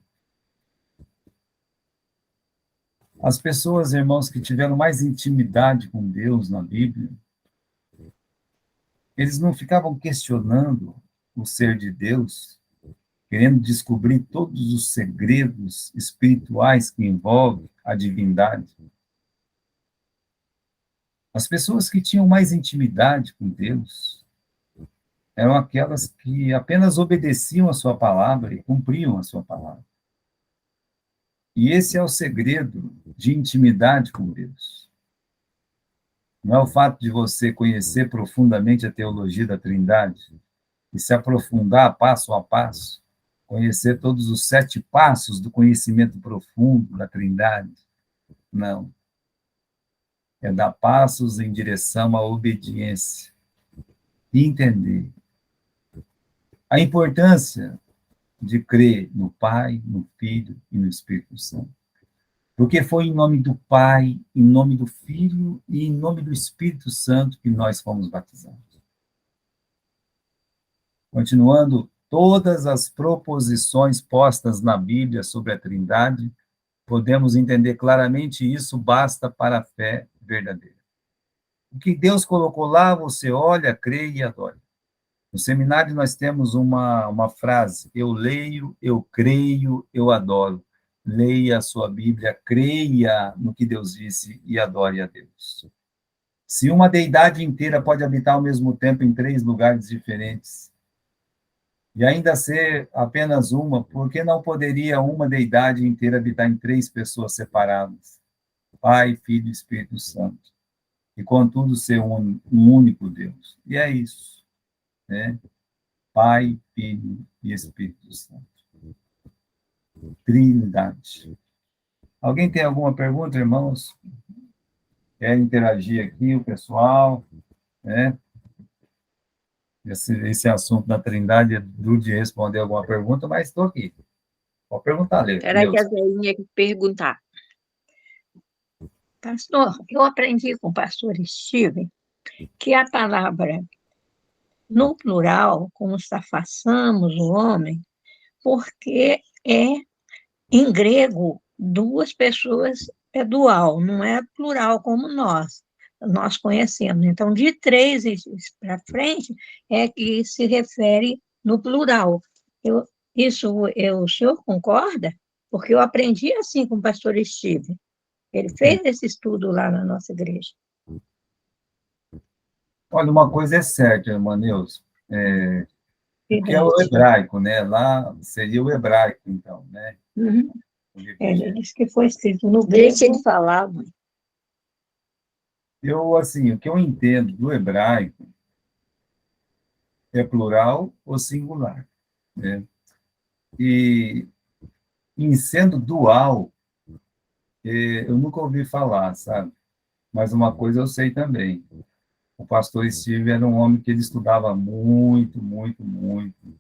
As pessoas, irmãos, que tiveram mais intimidade com Deus na Bíblia, eles não ficavam questionando o ser de Deus, querendo descobrir todos os segredos espirituais que envolvem a divindade. As pessoas que tinham mais intimidade com Deus eram aquelas que apenas obedeciam a sua palavra e cumpriam a sua palavra. E esse é o segredo de intimidade com Deus. Não é o fato de você conhecer profundamente a teologia da Trindade e se aprofundar passo a passo, conhecer todos os 7 passos do conhecimento profundo da Trindade. Não. É dar passos em direção à obediência e entender a importância de crer no Pai, no Filho e no Espírito Santo. Porque foi em nome do Pai, em nome do Filho e em nome do Espírito Santo que nós fomos batizados. Continuando, todas as proposições postas na Bíblia sobre a Trindade, podemos entender claramente isso, basta para a fé verdadeira. O que Deus colocou lá, você olha, crê e adora. No seminário nós temos uma frase: eu leio, eu creio, eu adoro. Leia a sua Bíblia, creia no que Deus disse e adore a Deus. Se uma deidade inteira pode habitar ao mesmo tempo em 3 lugares diferentes, e ainda ser apenas uma, por que não poderia uma deidade inteira habitar em 3 pessoas separadas? Pai, Filho e Espírito Santo. e contudo ser um único Deus. E é isso, né? Pai, Filho e Espírito Santo. Trindade. Alguém tem alguma pergunta, irmãos? Quer interagir aqui, o pessoal, né? Esse assunto da Trindade é duro de responder alguma pergunta, mas estou aqui. Pode perguntar, Peraí que a Neuza. Zéinha quer perguntar. Pastor, eu aprendi com o pastor Steven que a palavra no plural, como está façamos o homem, porque em grego, duas pessoas é dual, não é plural como nós conhecemos. Então, de três para frente é que se refere no plural. O senhor concorda? Porque eu aprendi assim com o pastor Steve. Ele fez esse estudo lá na nossa igreja. Olha, uma coisa é certa, irmã Neuza, que é o hebraico, né? Lá seria o hebraico, então, né? Uhum. Ele disse que foi escrito no grego. Deixa ele falar, mãe. Assim, o que eu entendo do hebraico é plural ou singular, né? E em sendo dual, eu nunca ouvi falar, sabe? Mas uma coisa eu sei também. O pastor Steve era um homem que ele estudava muito, muito, muito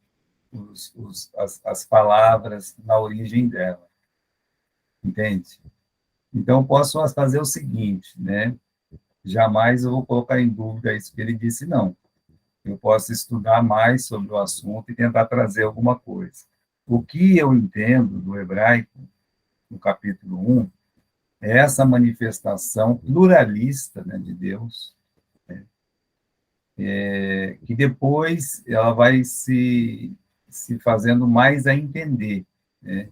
as palavras na origem dela, entende? Então, eu posso fazer o seguinte, né? Jamais eu vou colocar em dúvida isso que ele disse, não. Eu posso estudar mais sobre o assunto e tentar trazer alguma coisa. O que eu entendo do hebraico, no capítulo 1, é essa manifestação pluralista, né, de Deus, que depois ela vai se fazendo mais a entender, né?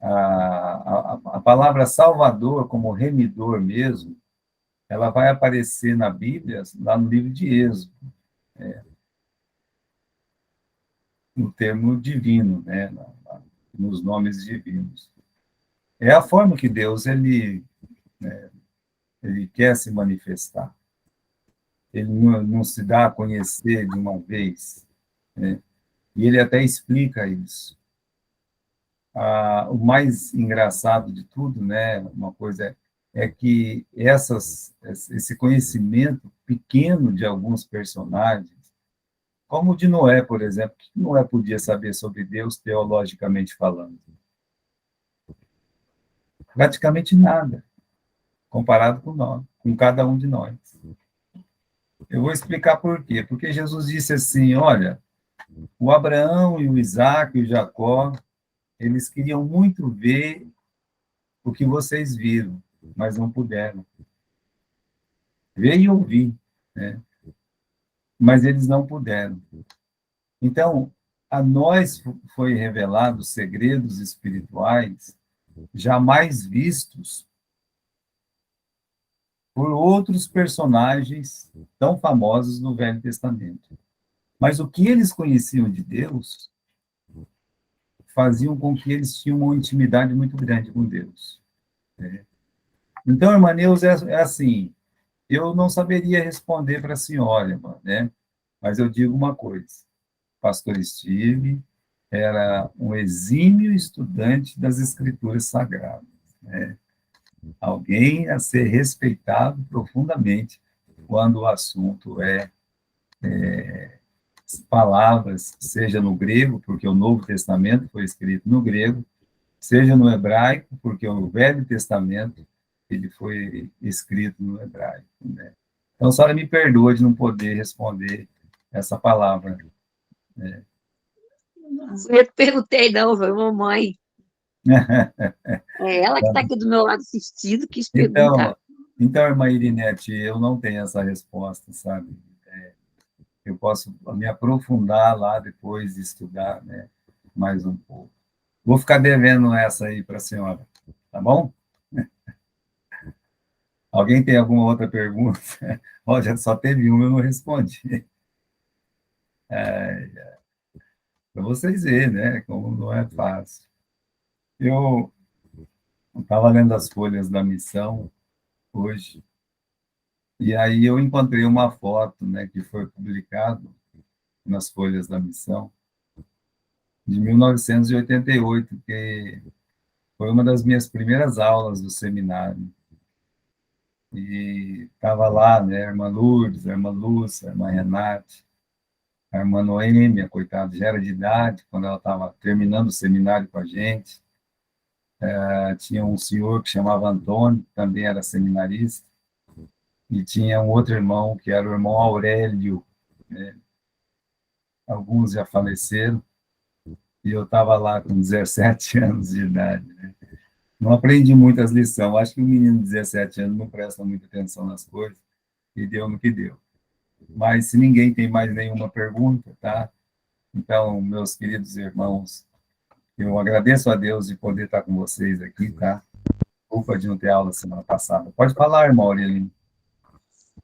A palavra Salvador, como remidor mesmo, ela vai aparecer na Bíblia, lá no livro de Êxodo, no termo divino, né? Nos nomes divinos. É a forma que Deus ele quer se manifestar. Ele não se dá a conhecer de uma vez, né? E ele até explica isso. O mais engraçado de tudo, né? Uma coisa é que esse conhecimento pequeno de alguns personagens, como o de Noé, por exemplo, que Noé podia saber sobre Deus teologicamente falando? Praticamente nada, comparado com nós, com cada um de nós. Eu vou explicar por quê. Porque Jesus disse assim, olha, o Abraão e o Isaac e o Jacó, eles queriam muito ver o que vocês viram, mas não puderam. Ver e ouvir, né? Mas eles não puderam. Então, a nós foi revelado segredos espirituais jamais vistos por outros personagens tão famosos no Velho Testamento. Mas o que eles conheciam de Deus faziam com que eles tinham uma intimidade muito grande com Deus. Né? Então, irmã Neuza, é assim, eu não saberia responder para a senhora, irmã, né? Mas eu digo uma coisa, pastor Steve era um exímio estudante das Escrituras Sagradas, né? Alguém a ser respeitado profundamente quando o assunto é palavras, seja no grego, porque o Novo Testamento foi escrito no grego, seja no hebraico, porque o Velho Testamento ele foi escrito no hebraico, né? Então, a senhora me perdoa de não poder responder essa palavra, né? Eu te perguntei, não, foi mamãe. É ela que está aqui do meu lado assistindo, quis perguntar. Então, irmã Irinete, eu não tenho essa resposta, sabe? Eu posso me aprofundar lá depois de estudar, né, mais um pouco. Vou ficar devendo essa aí para a senhora, tá bom? Alguém tem alguma outra pergunta? Olha, só teve uma, eu não respondi. Para vocês verem, né, como não é fácil. Eu estava lendo as folhas da missão hoje, E aí eu encontrei uma foto, né, que foi publicada nas Folhas da Missão, de 1988, que foi uma das minhas primeiras aulas do seminário. E estava lá, né, a irmã Lourdes, a irmã Lúcia, a irmã Renate, a irmã Noêmia, coitada, já era de idade, quando ela estava terminando o seminário com a gente. Tinha um senhor que chamava Antônio, que também era seminarista, e tinha um outro irmão, que era o irmão Aurélio, né? Alguns já faleceram, e eu estava lá com 17 anos de idade, né? Não aprendi muitas lições, acho que o menino de 17 anos não presta muita atenção nas coisas, e deu no que deu. Mas se ninguém tem mais nenhuma pergunta, tá? Então, meus queridos irmãos, eu agradeço a Deus de poder estar com vocês aqui, tá? Desculpa de não ter aula semana passada. Pode falar, irmão Aurelino.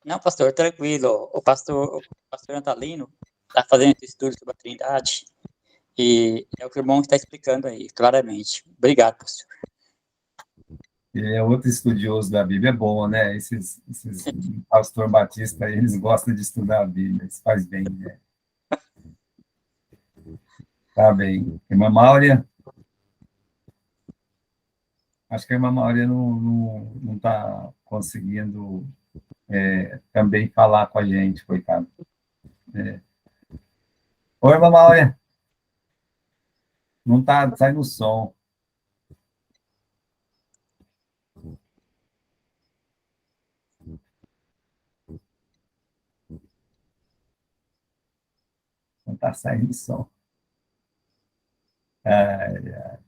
Não, pastor, tranquilo. O pastor Natalino está fazendo esse estudo sobre a Trindade e é o que o irmão está explicando aí, claramente. Obrigado, pastor. Ele é outro estudioso da Bíblia, é bom, né? Esses pastor batista, eles gostam de estudar a Bíblia, isso faz bem, né? Tá bem. Irmã Máurea? Acho que a irmã Máurea não está conseguindo também falar com a gente, coitado. Oi, irmã Máurea. Não está saindo som. Não está saindo som. É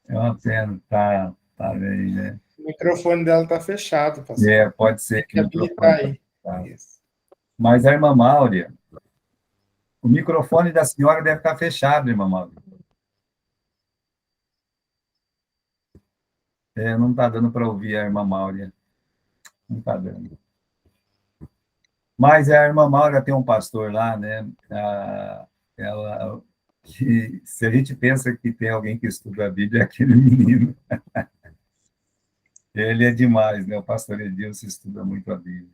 uma pena, tá bem, né? O microfone dela está fechado, pastor. Pode ser que Tem o que microfone habilitar aí. tá. Isso. Mas a irmã Máurea, o microfone da senhora deve estar fechado, irmã Máurea. Não está dando para ouvir a irmã Máurea. Não está dando. Mas a irmã Máurea tem um pastor lá, né? Que, se a gente pensa que tem alguém que estuda a Bíblia, é aquele menino. Ele é demais, né? O pastor Edilson estuda muito a Bíblia.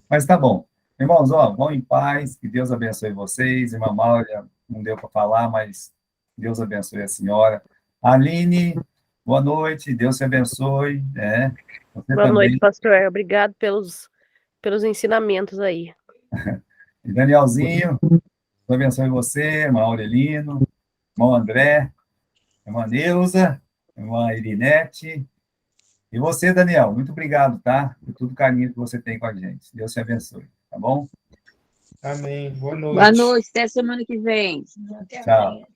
Mas tá bom. Irmãos, ó, vão em paz, que Deus abençoe vocês. Irmã Máurea, não deu para falar, mas Deus abençoe a senhora. Aline, boa noite, Deus te abençoe. Você Boa também. noite, pastor. Obrigado pelos ensinamentos aí. E Danielzinho, Deus abençoe você, irmão Aurelino, irmão André, irmã Neuza, irmã Irinete. E você, Daniel, muito obrigado, tá? Por todo o carinho que você tem com a gente. Deus te abençoe, tá bom? Amém. Boa noite. Boa noite, até semana que vem. Tchau.